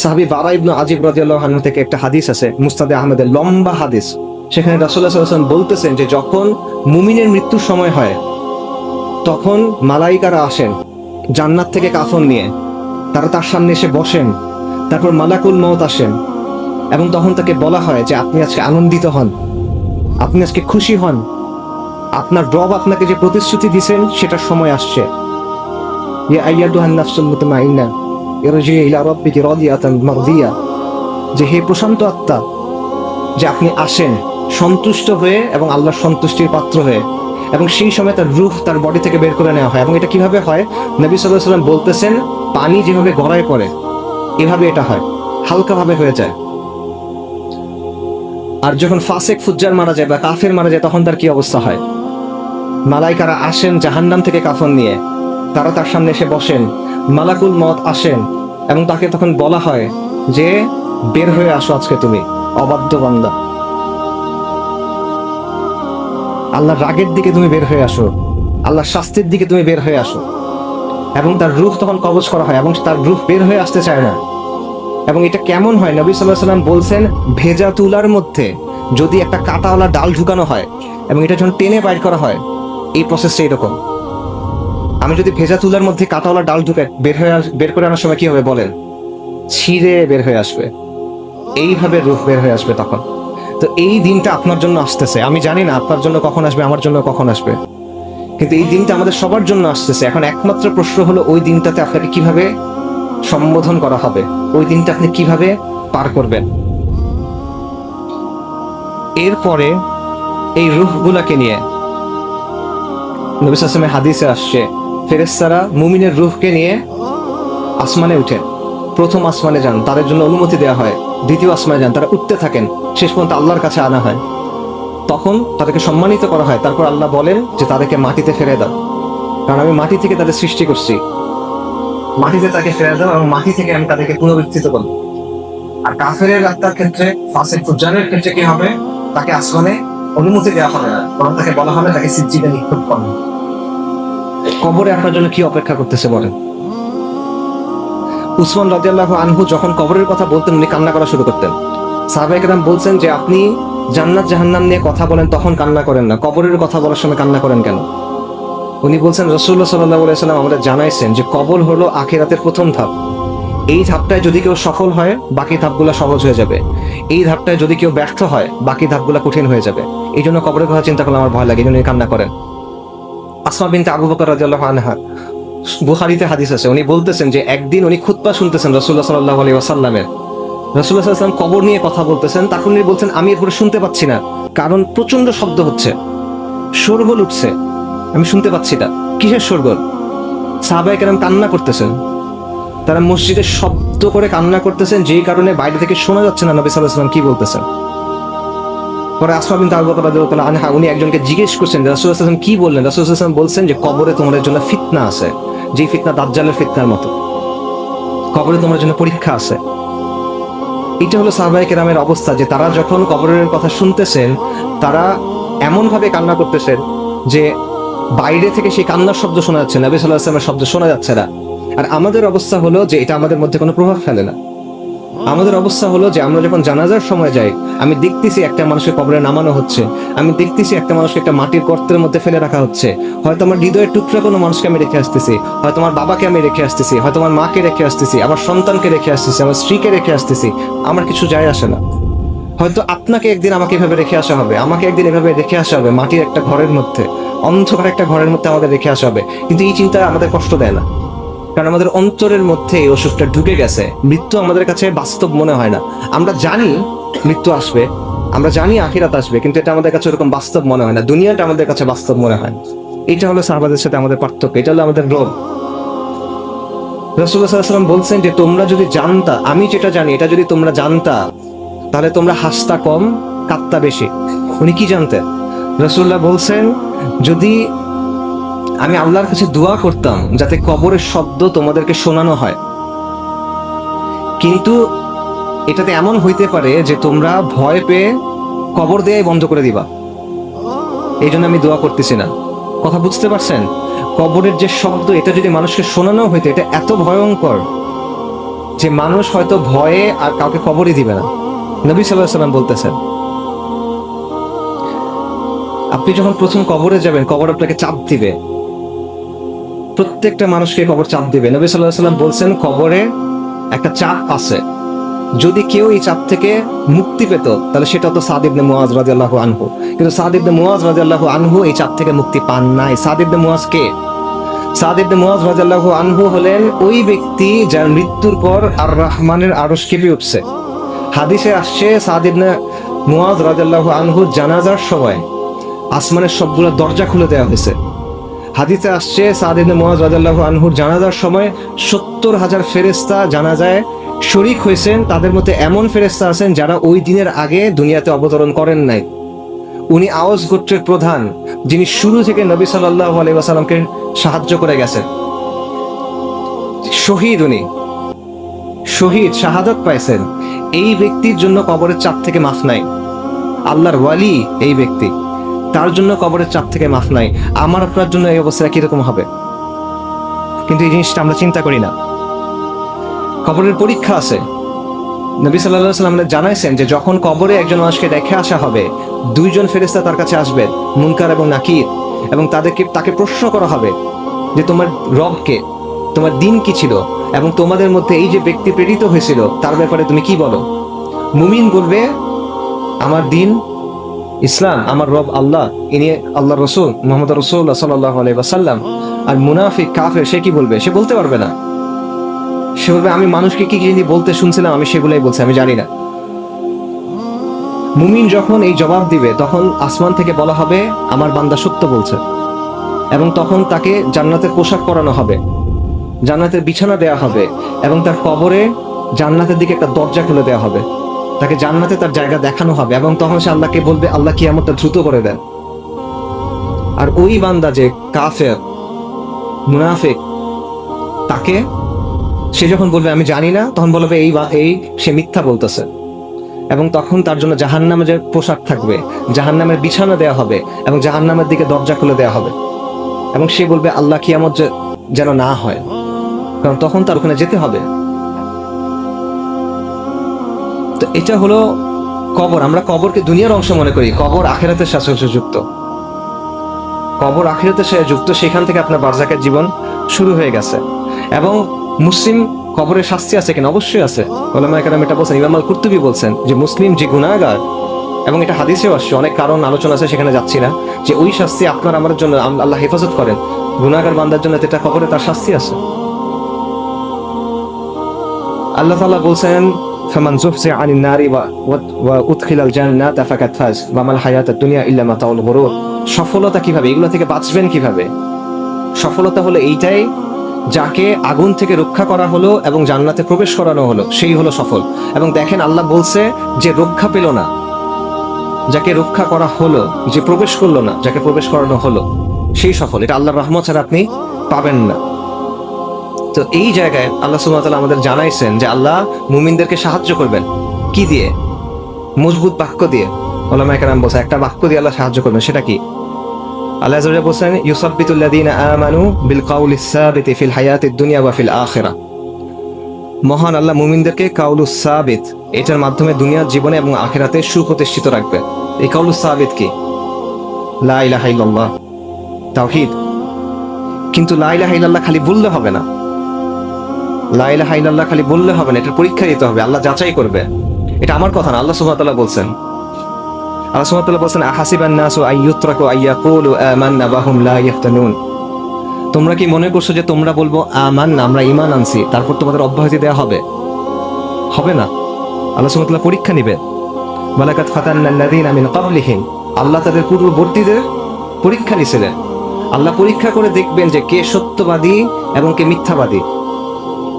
সাহাবী বারা ইবনে আজিব রাদিয়াল্লাহু আনহু থেকে একটা হাদিস আছে, মুসনাদে আহমদের লম্বা হাদিস। সেখানে রাসূলুল্লাহ সাল্লাল্লাহু আলাইহি ওয়াসাল্লাম বলতেছেন যে যখন মুমিনের মৃত্যুর সময় হয় তখন মালাইকারা আসেন জান্নাত থেকে কাফন নিয়ে, তারা তার সামনে এসে বসেন, তারপর মালাকুল মউত আসেন এবং তখন তাকে বলা হয় যে আপনি আজকে আনন্দিত হন, আপনি আজকে খুশি হন, আপনার রব আপনাকে যে প্রতিশ্রুতি দিয়েছেন সেটার সময় আসছে। ইয়া আইয়াতুহান নাফসুল মুতমাইন্না ইরজি ইলা রাব্বিকি রাদিয়াতান মারদিয়া, যে হে প্রশান্ত আত্মা, যে আপনি আসেন সন্তুষ্ট হয়ে এবং আল্লাহর সন্তুষ্টির পাত্র হয়ে, এবং সেই সময় তার রূহ তার বডি থেকে বের করে নেওয়া হয়। এবং এটা কিভাবে হয়? নবী সাল্লাল্লাহু আলাইহি ওয়াসাল্লাম বলতেছেন পানি যেভাবে গড়ায় পড়ে এভাবে এটা হয়, হালকাভাবে হয়ে যায়। আর যখন ফাসেক ফুজ্জার মারা যায় বা কাফের মারা যায় তখন তার কি অবস্থা হয়? মালাইকারা আসেন জাহান্নাম থেকে কাফন নিয়ে, তারা তার সামনে এসে বসেন, মালাকুল মউত আসেন এবং তাকে তখন বলা হয় যে বের হয়ে আসো আজকে তুমি অবাধ্য বান্দা, আল্লাহর রাগের দিকে তুমি বের হয়ে আসো, আল্লাহর শাস্তির দিকে তুমি বের হয়ে আসো। এবং তার রূহ তখন কবজ করা হয় এবং তার রূহ বের হয়ে আসতে চায় না। এবং এটা কেমন হয়? নবী সাল্লাল্লাহু আলাইহি ওয়াসাল্লাম বলছেন ভেজা তুলার মধ্যে যদি একটা কাঁটাওয়ালা ডাল ঢুকানো হয় এবং এটা যখন টেনে বাইর করা হয়, এই প্রসেসটা এরকম। আমি যদি ভেজা তুলার মধ্যে কাঁটাওয়ালা ডাল ঢুকে বের করে আনার সময় কি হবে বলেন? ছিঁড়ে বের হয়ে আসবে, এইভাবে রূহ বের হয়ে আসবে তখন। তো এই দিনটা আপনার জন্য আসতেছে, আমি জানি না আপনার জন্য কখন আসবে, আমার জন্য কখন আসবে, কিন্তু এই দিনটা আমাদের সবার জন্য আসতেছে। এখন একমাত্র প্রশ্ন হলো ওই দিনটাতে আপনাকে কিভাবে সম্বোধন করা হবে, ওই দিনটা আপনি কিভাবে পার করবেন। এরপরে এই রূহগুলাকে নিয়ে নবী সাল্লাল্লাহু আলাইহি ওয়াসাল্লামের হাদিসে আসছে ফেরেশতারা মুমিনের রূহকে নিয়ে আসমানে উঠে প্রথম আসমানে যান, তাদের জন্য অনুমতি দেওয়া হয়। দ্বিতীয় আসমানে যান, তারা উঠতে থাকেন, শেষ পর্যন্ত আল্লাহর কাছে আনা হয়। তখন তাদেরকে সম্মানিত করা হয়। তারপর আল্লাহ বলেন যে তাদেরকে মাটিতে ফেলে দাও, কারণ আমি মাটি থেকে তাদের সৃষ্টি করছি, মাটিতে তাকে ফেলে দাও এবং মাটি থেকে আমি তাদেরকে পুনরুত্থিত করব। আর কাফেরের আত্মার ক্ষেত্রে, ফাসিক ফুজ্জারের ক্ষেত্রে কি হবে? তাকে আসমানে অনুমতি দেওয়া হবে না, বরং তাকে বলা হবে তাকে সিজ্জিদে নিক্ষেপ করবে। কবরে আপনার জন্য কি অপেক্ষা করতেছে বলেন? উসমান রাদিয়াল্লাহু আনহু যখন কবরের কথা বলতেন, উনি কান্না করা শুরু করতেন। সাহাবায়ে কেরাম বলছেন যে আপনি জান্নাত জাহান্নাম নিয়ে কথা বলেন, তখন কান্না করেন না, কবরের কথা বলার সময় কান্না করেন কেন? উনি বলছেন রাসূলুল্লাহ সাল্লাল্লাহু আলাইহি ওয়াসাল্লাম আমাদের জানাইছেন যে কবর হলো আখিরাতের প্রথম ধাপ। এই ধাপটায় যদি কেউ সফল হয়, বাকি ধাপগুলো সহজ হয়ে যাবে। এই ধাপটায় যদি কেউ ব্যর্থ হয়, বাকি ধাপগুলো কঠিন হয়ে যাবে। এই জন্য কবরের কথা চিন্তা করলে আমার ভয় লাগে, এই জন্য কান্না করেন। আসমা বিনতে আবু বকর রাদিয়াল্লাহু আনহা, বুখারীতে হাদিস আছে, উনি বলতেছেন যে একদিন উনি খুতবা শুনতেছেন রাসূলুল্লাহ সাল্লাল্লাহু আলাইহি ওয়াসাল্লামের। রাসূলুল্লাহ সাল্লাল্লাহু আলাইহি ওয়াসাল্লাম কবর নিয়ে কথা বলতেছেন, তখন উনি বলছেন আমি এরপরে শুনতে পাচ্ছি না, কারণ প্রচন্ড শব্দ হচ্ছে, শোরগোল উঠছে, আমি শুনতে পাচ্ছি না। কিসের শোরগোল? সাহাবায়ে কেরাম কান্না করতেছেন, তারা মসজিদে শব্দ করে কান্না করতেছেন, যেই কারণে বাইরে থেকে শোনা যাচ্ছে না নবী সাল্লাল্লাহু আলাইহি ওয়াসাল্লাম কি বলতেছেন। পরে আসমা বিনতে আবু বকর রাদিয়াল্লাহু তাআলা আনহা উনি একজনকে জিজ্ঞেস করছেন রাসূলুল্লাহ সাল্লাল্লাহু আলাইহি ওয়াসাল্লাম কি বললেন? রাসূলুল্লাহ সাল্লাল্লাহু আলাইহি ওয়াসাল্লাম বলছেন যে কবরে তোমাদের জন্য ফিতনা আছে, যেই ফিতনা দাজ্জালের ফিতনার মতো। কবরে তোমাদের জন্য পরীক্ষা আছে। এটা হলো সাহাবায়ে কেরামের অবস্থা, যে তারা যখন কবরের কথা শুনতেছেন, তারা এমন ভাবে কান্না করতেছেন যে বাইরে থেকে সেই কান্নার শব্দ শোনা যাচ্ছে, নবী সাল্লাল্লাহু আলাইহি ওয়াসাল্লামের শব্দ শোনা যাচ্ছে না। আর আমাদের অবস্থা হলো যে এটা আমাদের মধ্যে কোনো প্রভাব ফেলে না। আমাদের অবস্থা হলো যে আমরা যখন জানাজার সময় যাই, আমি দেখতেছি একটা মানুষকে কবরে নামানো হচ্ছে, আমি দেখতেছি একটা মানুষকে একটা মাটির গর্তের মধ্যে ফেলে রাখা হচ্ছে। হয়তো আমার হৃদয়ের টুকরা কোনো মানুষকে আমি রেখে আসতেছি, হয়তো আমার বাবাকে আমি রেখে আসতেছি, হয়তো আমার মাকে রেখে আসতেছি, আমার সন্তানকে রেখে আসতেছি, আমার স্ত্রীকে রেখে আসতেছি, আমার কিছু যায় আসে না। হয়তো আপনাকে একদিন আমাকে এভাবে রেখে আসা হবে, আমাকে একদিন এভাবে রেখে আসা হবে, মাটির একটা ঘরের মধ্যে, অন্ধকার একটা ঘরের মধ্যে আমাদের রেখে আসা হবে। কিন্তু এই চিন্তা আমাদের কষ্ট দেয় না, কারণ আমাদের অন্তরের মধ্যে এই অসুখটা ঢুকে গেছে। মৃত্যু আমাদের কাছে বাস্তব মনে হয় না। আমরা জানি মৃত্যু আসবে, আমরা জানি আখিরাত আসবে, কিন্তু এটা আমাদের কাছে ওরকম বাস্তব মনে হয় না। দুনিয়াটা আমাদের কাছে বাস্তব মনে হয়। এটা হলো সাহাবাদের সাথে আমাদের পার্থক্য, এটা হলো আমাদের রোগ। রাসূলুল্লাহ সাল্লাল্লাহু আলাইহি ওয়াসাল্লাম বলছেন যে তোমরা যদি জানতা, আমি যেটা জানি এটা যদি তোমরা জানতা, তাহলে তোমরা হাসতা কম, কাঁদতা বেশি। উনি কি জানতেন? রাসূলুল্লাহ বলছেন যদি আমি আল্লাহর কাছে দোয়া করতাম যাতে কবরের শব্দ তোমাদেরকে শোনানো হয়, কিন্তু এটাতে এমন হইতে পারে যে তোমরা ভয় পেয়ে কবর দেয়াই বন্ধ করে দিবা, এই জন্য আমি দোয়া করতেছি না। কথা বুঝতে পারছেন? কবরের যে শব্দ, এটা যদি মানুষকে শোনানো হইতো, এটা এত ভয়ঙ্কর যে মানুষ হয়তো ভয়ে আর কাউকে কবরই দিবে না। নবী সাল্লাল্লাহু আলাইহি ওয়াসাল্লাম বলতেছেন আপনি যখন প্রথম কবরে যাবেন, কবর আপনাকে চাপ দিবে, প্রত্যেকটা মানুষকে কবর চাপ দিবে। নবী সাল্লাল্লাহু আলাইহি ওয়াসাল্লাম বলছেন কবরে একটা চাপ আছে, যদি কেউ এই চাপ থেকে মুক্তি পেত তাহলে সেটা তো সাদ ইবনে মুআজ রাদিয়াল্লাহু আনহু। কিন্তু সাদ ইবনে মুআজ রাদিয়াল্লাহু আনহু এই চাপ থেকে মুক্তি পান নাই। সাদ ইবনে মুআজ কে? সাদ ইবনে মুআজ রাদিয়াল্লাহু আনহু হলেন ওই ব্যক্তি যার মৃত্যুর পর আর রহমানের আরশ কেঁপে উঠছে। হাদিসে আসছে সাদ ইবনে মুআজ রাদিয়াল্লাহু আনহু জানাজার সময় আসমানের সবগুলো দরজা খুলে দেওয়া হয়েছে। হাদিসে আসছে সাদ ইবনে মুআজ রাদিয়াল্লাহু আনহুর জানাজার সময় 70,000 ফেরেশতা জানাজায় শরীক হয়েছেন। তাদের মধ্যে এমন ফেরেশতা আছেন যারা ওই দিনের আগে দুনিয়াতে অবতরণ করেন নাই। উনি আওস গোত্রের প্রধান, যিনি শুরু থেকে নবী সাল্লাল্লাহু আলাইহি ওয়াসাল্লামকে সাহায্য করে গেছেন। শহীদ, উনি শহীদ, শাহাদাত পাইছেন। এই ব্যক্তির জন্য কবরের চাপ থেকে মাফ নাই। আল্লাহর ওয়ালি এই ব্যক্তি, তার জন্য কবরের চাপ থেকে মাফ নাই। আমার আপনার জন্য এই অবস্থা কিরকম হবে? কিন্তু এই জিনিসটা আমরা চিন্তা করি না। কবরের পরীক্ষা আছে। নবী সাল্লাল্লাহু আলাইহি ওয়াসাল্লাম জানাইছেন যে যখন কবরে একজন মানুষকে দেখে আসা হবে, দুইজন ফেরেশতা তার কাছে আসবে, মুনকার এবং নাকির, এবং তাকে প্রশ্ন করা হবে যে তোমার রবকে, তোমার দিন কি ছিল, এবং তোমাদের মধ্যে এই যে ব্যক্তি প্রেরিত হয়েছিল তার ব্যাপারে তুমি কি বলো? মুমিন বলবে আমার দিন ইসলাম, আমার রব আল্লাহ, ইনি আল্লাহ রসুল মুহাম্মদ রাসূলুল্লাহ সাল্লাল্লাহু আলাইহি ওয়াসাল্লাম। আর মুনাফিক কাফের, সে কি বলবে? সে বলতে পারবে না। সে বলবে আমি মানুষকে কি কি বলতে শুনছিলাম, আমি সেগুলাই বলছি, আমি জানি না। মুমিন যখন এই জবাব দিবে, তখন আসমান থেকে বলা হবে আমার বান্দা সত্য বলছে। এবং তখন তাকে জান্নাতের পোশাক পরানো হবে, জান্নাতের বিছানা দেয়া হবে, এবং তার কবরে জান্নাতের দিকে একটা দরজা খুলে দেওয়া হবে, তাকে জান্নাতে তার জায়গা দেখানো হবে, এবং তখন সে আল্লাহকে বলবে, আল্লাহ কিয়ামতটা দ্রুত করে দেন। আর ওই বান্দা যে কাফের মুনাফিক, তাকে সে যখন বলবে আমি জানি না, তখন বলবে এই সে মিথ্যা বলতেছে, এবং তখন তার জন্য জাহান্নামের যে পোশাক থাকবে, জাহান্নামের বিছানা দেওয়া হবে, এবং জাহান্নামের দিকে দরজা খুলে দেওয়া হবে, এবং সে বলবে আল্লাহ কিয়ামত যেন না হয়, কারণ তখন তার ওখানে যেতে হবে। তো এটা হলো কবর। আমরা কবরকে দুনিয়ার অংশ মনে করি, কবর আখিরাতের সাথে যুক্ত, কবর আখিরাতের সাথে যুক্ত। সেখান থেকে আপনার বারজাকের জীবন শুরু হয়ে গেছে। এবং মুসলিম কবরের শাস্তি আছে কিনা? অবশ্যই আছে। ওলামায়ে কেরাম এটা বলছেন, ইমাম আল কুরতুবী বলছেন যে মুসলিম যে গুনাহগার, এবং এটা হাদিসেও আসছে, অনেক কারণ আলোচনা আছে, সেখানে যাচ্ছি না, যে ওই শাস্তি আপনার আমার জন্য আল্লাহ হেফাজত করেন, গুনাহগার বান্দার জন্য এটা কবরে তার শাস্তি আছে। আল্লাহ তাআলা বলছেন, ফামান যুহজিহা আনিন নারি ওয়া উদখিলাল জান্নাতা ফাকাদ ফাজ ওয়া মাল হায়াতুদ দুনিয়া ইল্লা মাতাউল গুরুর। সফলতা কিভাবে, এগুলো থেকে বাঁচবেন কিভাবে? সফলতা হলো এইটাই, যাকে আগুন থেকে রক্ষা করা হলো এবং জান্নাতে প্রবেশ করানো হলো, সেই হলো সফল। এবং দেখেন আল্লাহ বলছে যে রক্ষা পেল না, যাকে রক্ষা করা হলো, যে প্রবেশ করলো না, যাকে প্রবেশ করানো হলো, সেই সফল। এটা আল্লাহর রহমত ছাড়া আপনি পাবেন না। তো এই জায়গায় আল্লাহ সুবহানাহু ওয়া তাআলা আমাদের জানাইছেন যে আল্লাহ মুমিনদেরকে সাহায্য করবেন। কি দিয়ে? মজবুত বাক্য দিয়ে। উলামায়ে কেরাম বলছে একটা বাক্য দিয়ে আল্লাহ সাহায্য করবেন, সেটা কি? আল্লাহ আযজা ওয়া জাল্লা বলেন, ইউসাব্বিতুল্লাযীনা আমানু বিল কাউলিস সাবিতি ফিল হায়াতিদ দুনিয়া ওয়া ফিল আখিরাহ। মহান আল্লাহ মুমিনদেরকে কাউলুস সাবিত, এটার মাধ্যমে দুনিয়ার জীবনে এবং আখিরাতে সুপ্রতিষ্ঠিত রাখবে। এই কাউলুস সাবিত কি? লা ইলাহা ইল্লাল্লাহ, তাওহীদ। কিন্তু লা ইলাহা ইল্লাল্লাহ খালি বললে হবে না, লা ইলাহা ইল্লাল্লাহ খালি বললে হবে না, এটার পরীক্ষা দিতে হবে, আল্লাহ যাচাই করবে। এটা আমার কথা না, আল্লাহ সুবহানাহু ওয়া তাআলা বলছেন। আল্লাহ সুবহানাহু ওয়া তাআলা বলছেন, আহাসিবান নাসু আইয়ুতরাকু আইয়াকুলু আমান্না ওয়া হুম লা ইফতানুন। তোমরা কি মনে করছো যে তোমরা বলবো আমান্না, আমরা ঈমান আনছি, তারপর তোমাদের অব্যাহতি দেওয়া হবে? হবে না। আল্লাহ সুবহানাহু ওয়া তাআলা পরীক্ষা নেবেন। ওয়ালাকাদ ফাতান্নাল্লাযীনা মিন ক্বাবলিহিম, আল্লাহ তাদের পূর্ববর্তীদের পরীক্ষা নিয়েছিলেন। আল্লাহ পরীক্ষা করে দেখবেন যে কে সত্যবাদী এবং কে মিথ্যাবাদী।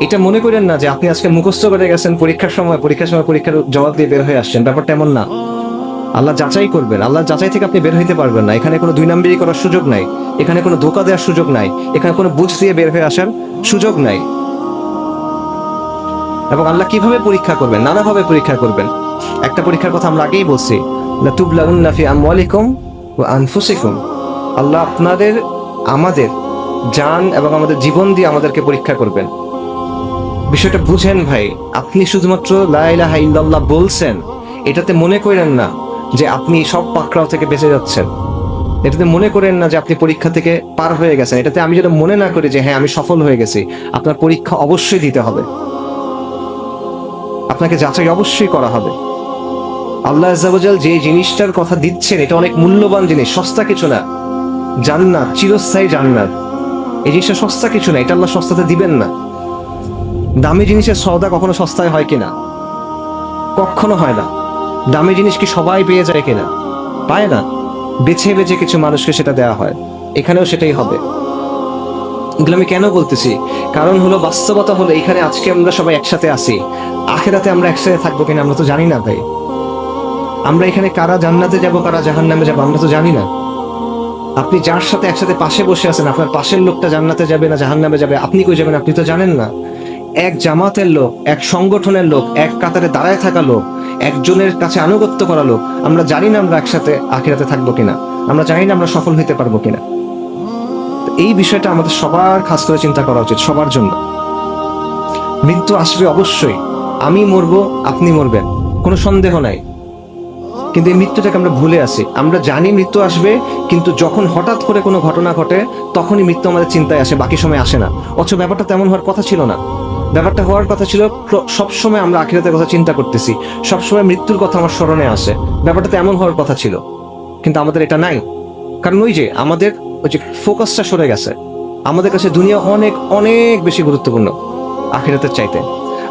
এটা মনে করেন না যে আপনি আজকে মুখস্থ করে গেছেন, পরীক্ষার সময় পরীক্ষার জবাব দিয়ে বের হয়ে আসছেন, ব্যাপারটা এমন না। আল্লাহ যাচাই করবেন, আল্লাহ যাচাই থেকে আপনি বের হইতে পারবেন না। এখানে কোনো দুই নাম্বারি করার সুযোগ নাই, এখানে কোনো ধোঁকা দেওয়ার সুযোগ নাই, এখানে কোনো বুঝ দিয়ে বের হয়ে আসার সুযোগ নাই। এবং আল্লাহ কিভাবে পরীক্ষা করবেন? নানাভাবে পরীক্ষা করবেন। একটা পরীক্ষার কথা আমরা আগেই বলছি, লাতুবলাউন্না ফি আমওয়ালিকুম ওয়া আনফুসিকুম। আল্লাহ আপনাদের, আমাদের জান এবং আমাদের জীবন দিয়ে আমাদেরকে পরীক্ষা করবেন। বিষয়টা বুঝেন ভাই। আপনি শুধুমাত্র লা ইলাহা ইল্লাল্লাহ বলছেন, এটাতে মনে করেন না যে আপনি সব পাকড়াও থেকে বেঁচে যাচ্ছেন, এটাতে মনে করেন না যে আপনি পরীক্ষা থেকে পার হয়ে গেছেন। এটাতে আমি যেটা মনে না করি যে হ্যাঁ আমি সফল হয়ে গেছি, আপনার পরীক্ষা অবশ্যই দিতে হবে, আপনাকে যাচাই অবশ্যই করা হবে। আল্লাহ আযজা ওয়া জাল যে জিনিসটার কথা দিচ্ছেন, এটা অনেক মূল্যবান জিনিস, সস্তা কিছু না। জান্নাত, চিরস্থায়ী জান্নাত, এই জিনিসটা সস্তা কিছু না, এটা আল্লাহ সস্তাতে দিবেন না। দামি জিনিসের সওদা কখনো সস্তায় হয় কিনা? কখনো হয় না। দামি জিনিস কি সবাই পেয়ে যায় কিনা? পায় না। বেছে বেছে কিছু মানুষকে সেটা দেওয়া হয়, এখানেও সেটাই হবে। এগুলো আমি কেন বলতেছি? কারণ হলো বাস্তবতা হলো এখানে আজকে আমরা সবাই একসাথে আছি, আখিরাতে আমরা একসাথে থাকবো কিনা আমরা তো জানি না ভাই। আমরা এখানে কারা জান্নাতে যাব, কারা জাহান্নামে যাব, আমরা তো জানি না। আপনি যার সাথে একসাথে পাশে বসে আছেন, আপনার পাশের লোকটা জান্নাতে যাবে না জাহান্নামে যাবে, আপনি কই যাবেন আপনি তো জানেন না। এক জামাতের লোক, এক সংগঠনের লোক, এক কাতারে দাঁড়ায় থাকা লোক, একজনের কাছে আনুগত্য করা লোক, আমরা জানি না আমরা একসাথে আখিরাতে থাকবো কিনা, আমরা জানি না আমরা সফল হইতে পারবো কিনা। এই বিষয়টা আমাদের সবার খাস করে চিন্তা করা উচিত, সবার জন্য। মৃত্যু আসবে অবশ্যই, আমি মরবো, আপনি মরবেন, কোনো সন্দেহ নাই। কিন্তু এই মৃত্যুটাকে আমরা ভুলে আসি। আমরা জানি মৃত্যু আসবে, কিন্তু যখন হঠাৎ করে কোনো ঘটনা ঘটে তখনই মৃত্যু আমাদের চিন্তায় আসে, বাকি সময় আসে না। অথচ ব্যাপারটা তেমন হওয়ার কথা ছিল না। ব্যাপারটা হওয়ার কথা ছিল সবসময় আমরা আখিরাতের কথা চিন্তা করতেছি, সবসময় মৃত্যুর কথা আমার স্মরণে আসে। ব্যাপারটা তেমন হওয়ার কথা ছিল, কিন্তু আমাদের এটা নাই। কারণ ওই যে আমাদের ওই যে ফোকাসটা সরে গেছে। আমাদের কাছে দুনিয়া অনেক অনেক বেশি গুরুত্বপূর্ণ আখিরাতের চাইতে।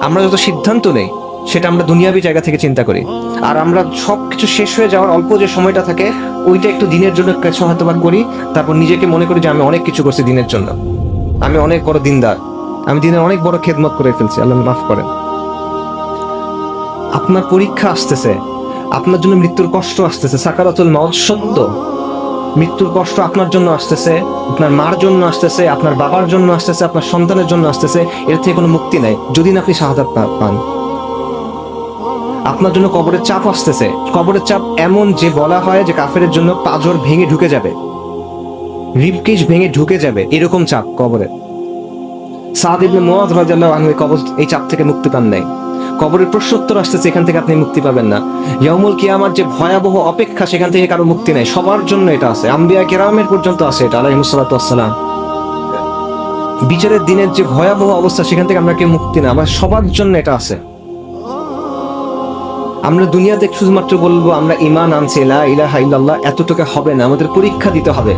আমরা যত সিদ্ধান্ত নেই সেটা আমরা দুনিয়াবি জায়গা থেকে চিন্তা করি। আর আমরা সবকিছু শেষ হয়ে যাওয়ার অল্প যে সময়টা থাকে ওইটা একটু দিনের জন্য কিছু হয়তো বা করি, তারপর নিজেকে মনে করি যে আমি অনেক কিছু করছি দিনের জন্য, আমি অনেক বড় দিনদার, আমি দিনের অনেক বড় খেদমত করে ফেলছি, আল্লাহ মাফ করেন। আপনার পরীক্ষা আসতেছে, আপনার জন্য মৃত্যুর কষ্ট আসতেছে, সাকারাতুল মাউত সত্য, মৃত্যুর কষ্ট আপনার জন্য আসতেছে, আপনার মার জন্য আসতেছে, আপনার বাবার জন্য আসতেছে, আপনার সন্তানের জন্য আসতেছে, এর থেকে কোনো মুক্তি নাই যদি না আপনি শাহাদাত পান। আপনার জন্য কবরের চাপ আসতেছে, কবরের চাপ এমন যে বলা হয় যে কাফেরের জন্য পাঁজর ভেঙে ঢুকে যাবে, রিবকেশ ভেঙে ঢুকে যাবে, এরকম চাপ কবরে। সাদ ইবনে মুআয রাদিয়াল্লাহু আনহু কবর এই চাপ থেকে মুক্তি পান নাই। কবরের প্রশ্নোত্তর আসতেছে, এখান থেকে আপনি মুক্তি পাবেন না। ইয়াউমুল কিয়ামার যে ভয়াবহ অপেক্ষা, সেখান থেকে কারো মুক্তি নাই, সবার জন্য এটা আছে, আম্বিয়া কিরামের পর্যন্ত আছে এটা, আলাইহিস সালাতু ওয়াস সালাম। বিচারের দিনের যে ভয়াবহ অবস্থা, সেখান থেকে আমরা কেউ মুক্তি না, আমার সবার জন্য এটা আছে। আমরা দুনিয়াতে শুধুমাত্র বলবো আমরা ঈমান আনছি, লা ইলাহা ইল্লাল্লাহ, এতটুকু হবে না, আমাদের পরীক্ষা দিতে হবে।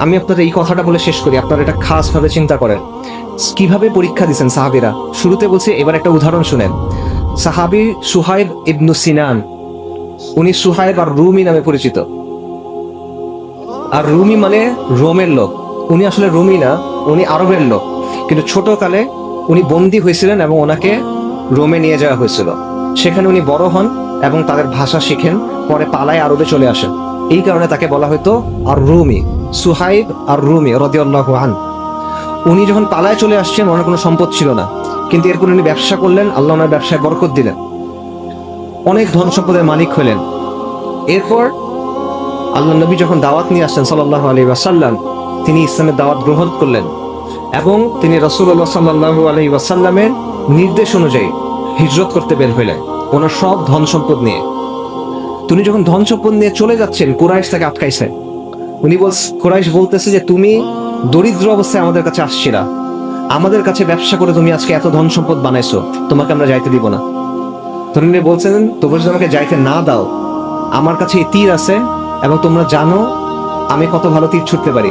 আমি আপনাদের এই কথাটা বলে শেষ করি, আপনারা এটা খাস ভাবে চিন্তা করেন কিভাবে পরীক্ষা দিচ্ছেন সাহাবীরা। শুরুতে বলছি, এবার একটা উদাহরণ শুনেন। সাহাবী সুহাইব ইবনু সিনান, উনি সুহাইব আর রুমি নামে পরিচিত। আর রুমি মানে রোমের লোক, উনি আসলে রুমি না, উনি আরবের লোক, কিন্তু ছোটকালে উনি বন্দী হয়েছিলেন এবং ওনাকে রোমে নিয়ে যাওয়া হয়েছিল। সেখানে উনি বড় হন এবং তাদের ভাষা শিখেন, পরে পালায় আরবে চলে আসেন। এই কারণে তাকে বলা হতো আর রুমি, সুহাইব আর রুমি রাদিয়াল্লাহু আনহু। উনি যখন পালায় চলে আসছেন, ওনার কোনো সম্পদ ছিল না, কিন্তু এরপর উনি ব্যবসা করলেন, আল্লাহ ওনার ব্যবসায় বরকত দিলেন, অনেক ধন সম্পদের মালিক হলেন। এরপর আল্লাহ নবী যখন দাওয়াত নিয়ে আসছেন সাল্লাল্লাহু আলাইহি ওয়াসাল্লাম, তিনি ইসলামের দাওয়াত গ্রহণ করলেন এবং তিনি রাসূলুল্লাহ সাল্লাল্লাহু আলাইহি ওয়াসাল্লামের নির্দেশ অনুযায়ী হিজরত করতে বের হইলেন, ওনার সব ধন সম্পদ নিয়ে। তিনি যখন ধন সম্পদ নিয়ে চলে যাচ্ছেন, কুরাইশ তাকে আটকাইছে। কুরাইশ বলতেছে যে তুমি দরিদ্র অবস্থায় আমাদের কাছে আসছিলা, আমাদের কাছে ব্যবসা করে তুমি আজকে এত ধন সম্পদ বানাইছো, তোমাকে আমরা যাইতে দিব না। তিনি বলছেন, তোমরা যদি আমাকে যাইতে না দাও, আমার কাছে এই তীর আছে এবং তোমরা জানো আমি কত ভালো তীর ছুটতে পারি,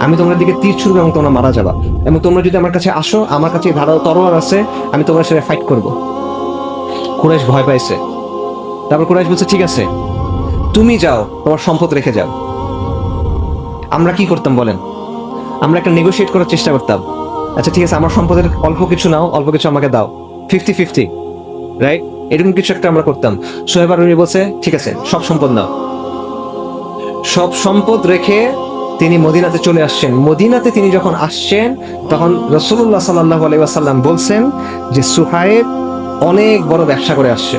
আমি তোমার দিকে তীর ছুটবো এবং তোমরা মারা যাবা, এবং তোমরা যদি আমার কাছে আসো, আমার কাছে ধারালো তরোয়ার আছে, আমি তোমার সাথে ফাইট করব। কুরাইশ ভয় পাইছে। তারপর কুরাইশ বলছে, ঠিক আছে তুমি যাও, তোমার সম্পদ রেখে যাও। আমরা কি করতাম বলেন? আমরা একটা নেগোশিয়েট করার চেষ্টা করতাম, আচ্ছা ঠিক আছে আমার সম্পদের অল্প কিছু নাও, অল্প কিছু আমাকে দাও, 50-50, রাইট? এরকম কিছু একটা আমরা করতাম। সোহেব আর রুমি বলছে, ঠিক আছে সব সম্পদ নাও। সব সম্পদ রেখে তিনি মদিনাতে চলে আসছেন। মদিনাতে তিনি যখন আসছেন, তখন রাসূলুল্লাহ সাল্লাল্লাহু আলাইহি ওয়াসাল্লাম বলছেন যে সুহাইব অনেক বড় ব্যবসা করে আসছে,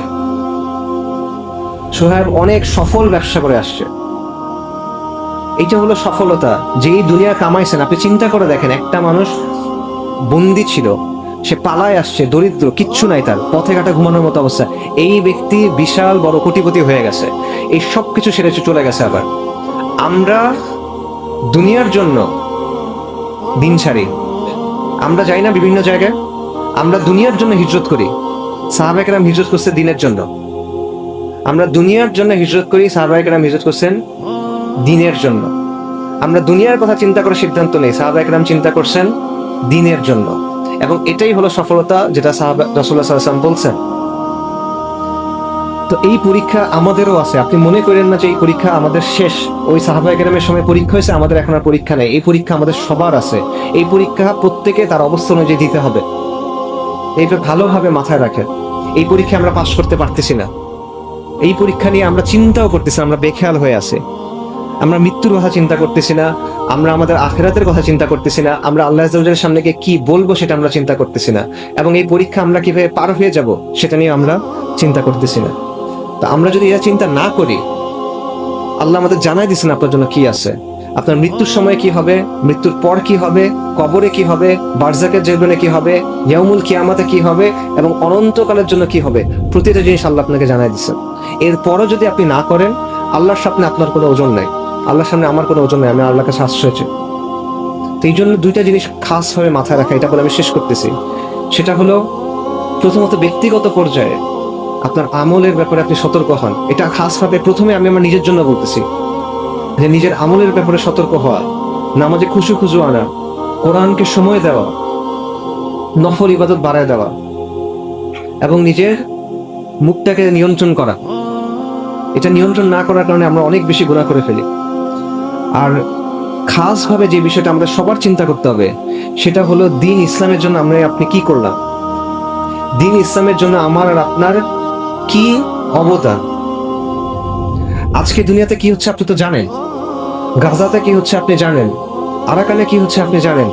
সুহাইব অনেক সফল ব্যবসা করে আসছে। এইটা হলো সফলতা, যেই দুনিয়া কামাইছেন। আপনি চিন্তা করে দেখেন, একটা মানুষ বন্দী ছিল, সে পালায় আসছে, দরিদ্র, কিচ্ছু নাই তার, পথে ঘাটে ঘুমানোর মতো অবস্থা। এই ব্যক্তি বিশাল বড় কোটিপতি হয়ে গেছে, এই সব কিছু ছেড়ে চলে গেছে। আবার আমরা দুনিয়ার জন্য দিন ছাড়ি, আমরা যাই না বিভিন্ন জায়গায়, আমরা দুনিয়ার জন্য হিজরত করি। সাহাবায়ে কেরাম হিজরত করছে দিনের জন্য, আমরা দুনিয়ার জন্য হিজরত করি, সাহাবায়ে কেরাম হিজরত করছেন দিনের জন্য। আমরা দুনিয়ার কথা চিন্তা করে সিদ্ধান্ত নেই, সাহাবায়ে কেরাম চিন্তা করছেন দিনের জন্য, এবং এটাই হলো সফলতা, যেটা রাসূলুল্লাহ সাল্লাল্লাহু আলাইহি ওয়াসাল্লাম বলছেন। তো এই পরীক্ষা আমাদেরও আছে, আপনি মনে করেন না যে এই পরীক্ষা আমাদের শেষ। ওই সাহাবায়ে কেরামের সময় পরীক্ষা হয়েছে, আমাদের এখন আর পরীক্ষা নেই। এই পরীক্ষা আমাদের সবার আছে, এই পরীক্ষা প্রত্যেকে তার অবস্থা অনুযায়ী দিতে হবে। এইটা ভালোভাবে মাথায় রাখেন। এই পরীক্ষা আমরা পাশ করতে পারতেছি না, এই পরীক্ষা নিয়ে আমরা চিন্তাও করতেছি না, আমরা বেখেয়াল হয়ে আছি। আমরা মৃত্যুর কথা চিন্তা করতেছি না, আমরা আমাদের আখিরাতের কথা চিন্তা করতেছি না, আমরা আল্লাহ আযজা ওয়া জাল্লার সামনে গিয়ে কি বলবো সেটা আমরা চিন্তা করতেছি না, এবং এই পরীক্ষা আমরা কিভাবে পার হয়ে যাব সেটা নিয়ে আমরা চিন্তা করতেছি না। তো আমরা যদি এটা চিন্তা না করি, আল্লাহ আমাদের জানাই দিচ্ছেন আপনার জন্য কি আছে, আপনার মৃত্যুর সময় কি হবে, মৃত্যুর পর কি হবে, কবরে কি হবে, বারজাকের জীবনে কি হবে, ইয়াউমুল কিয়ামাতে কি হবে, এবং অনন্তকালের জন্য কি হবে, প্রতিটা জিনিস আল্লাহ আপনাকে জানাই দিচ্ছেন। এরপরও যদি আপনি না করেন, আল্লাহর সামনে আপনার কোনো ওজন নাই, আল্লাহর সামনে আমার কোনো ওজন নাই, আমি আল্লাহর কাছে আশ্রয় চাই। তো এই জন্য দুইটা জিনিস খাসভাবে মাথায় রাখা, এটা বলে আমি শেষ করতেছি। সেটা হলো, প্রথমত ব্যক্তিগত পর্যায়ে আপনার আমলের ব্যাপারে আপনি সতর্ক হন। এটা খাসভাবে প্রথমে আমি আমার নিজের জন্য বলতেছি, যে নিজের আমলের ব্যাপারে সতর্ক হওয়া, নামাজে খুশু খুশু আনা, কোরআনকে সময় দেওয়া, নফল ইবাদত বাড়ায় দেওয়া, এবং নিজের মুখটাকে নিয়ন্ত্রণ করা। এটা নিয়ন্ত্রণ না করার কারণে আমরা অনেক বেশি গুনাহ করে ফেলি। আর খাসভাবে যে বিষয়টা আমরা সবার চিন্তা করতে হবে সেটা হলো দিন ইসলামের জন্য আপনি কি করলাম, দিন ইসলামের জন্য আমার আর আপনার কি অবদান। আজকে দুনিয়াতে কি হচ্ছে আপনি তো জানেন, গাজাতে কি হচ্ছে আপনি জানেন, আরাকানে কি হচ্ছে আপনি জানেন,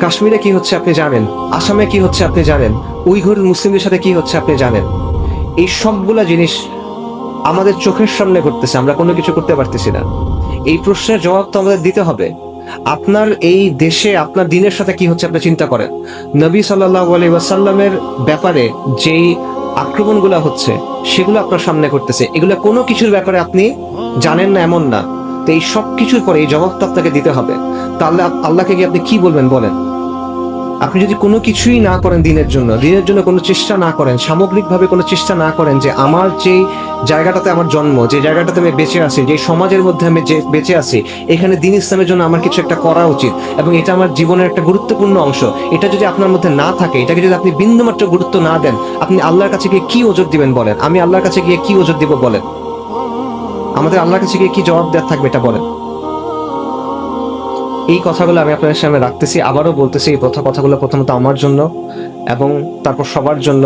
কাশ্মীরে কি হচ্ছে আপনি জানেন, আসামে কি হচ্ছে আপনি জানেন, উইঘুর মুসলিমদের সাথে কি হচ্ছে আপনি জানেন। এই সবগুলা জিনিস আমাদের চোখের সামনে ঘটতেছে, আমরা কোনো কিছু করতে পারতেছি না। এই প্রশ্নের জবাব তো আমাদের দিতে হবে। আপনার এই দেশে আপনার দিনের সাথে কি হচ্ছে আপনি চিন্তা করেন। নবী সাল্লাল্লাহু আলাইহি ওয়াসাল্লামের ব্যাপারে যেই আক্রমণগুলো হচ্ছে সেগুলো আপনার সামনে ঘটতেছে, এগুলো কোনো কিছুর ব্যাপারে আপনি জানেন না এমন না। তো এই সব কিছুর পরে এই জবাবটা আপনাকে দিতে হবে। তাহলে আল্লাহকে গিয়ে আপনি কি বলবেন বলেন? আপনি যদি কোনো কিছুই না করেন দিনের জন্য কোনো চেষ্টা না করেন, সামগ্রিকভাবে কোনো চেষ্টা না করেন যে আমার যে জায়গাটাতে আমার জন্ম, যে জায়গাটাতে আমি বেঁচে আছি, যে সমাজের মধ্যে আমি যে বেঁচে আছি, এখানে দিন ইসলামের জন্য আমার কিছু একটা করা উচিত এবং এটা আমার জীবনের একটা গুরুত্বপূর্ণ অংশ, এটা যদি আপনার মধ্যে না থাকে, এটাকে যদি আপনি বিন্দুমাত্র গুরুত্ব না দেন, আপনি আল্লাহর কাছে গিয়ে কি ওজর দিবেন বলেন? আমি আল্লাহর কাছে গিয়ে কি ওজর দিব বলেন? আমাদের আল্লাহর কাছে গিয়ে কি জবাব দেওয়ার থাকবে এটা বলেন? এই কথাগুলো আমি আপনাদের সামনে রাখতেছি, আবারও বলতেছি এই কথাগুলো প্রথমত আমার জন্য এবং তারপর সবার জন্য।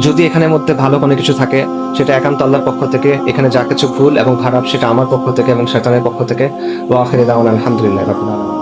যদি এখানের মধ্যে ভালো কোনো কিছু থাকে সেটা একান্ত আল্লাহর পক্ষ থেকে, এখানে যা কিছু ভুল এবং খারাপ সেটা আমার পক্ষ থেকে এবং শয়তানের পক্ষ থেকে। ওয়া আখিরু দাওয়ানা আলহামদুলিল্লাহি রাব্বিল আলামিন।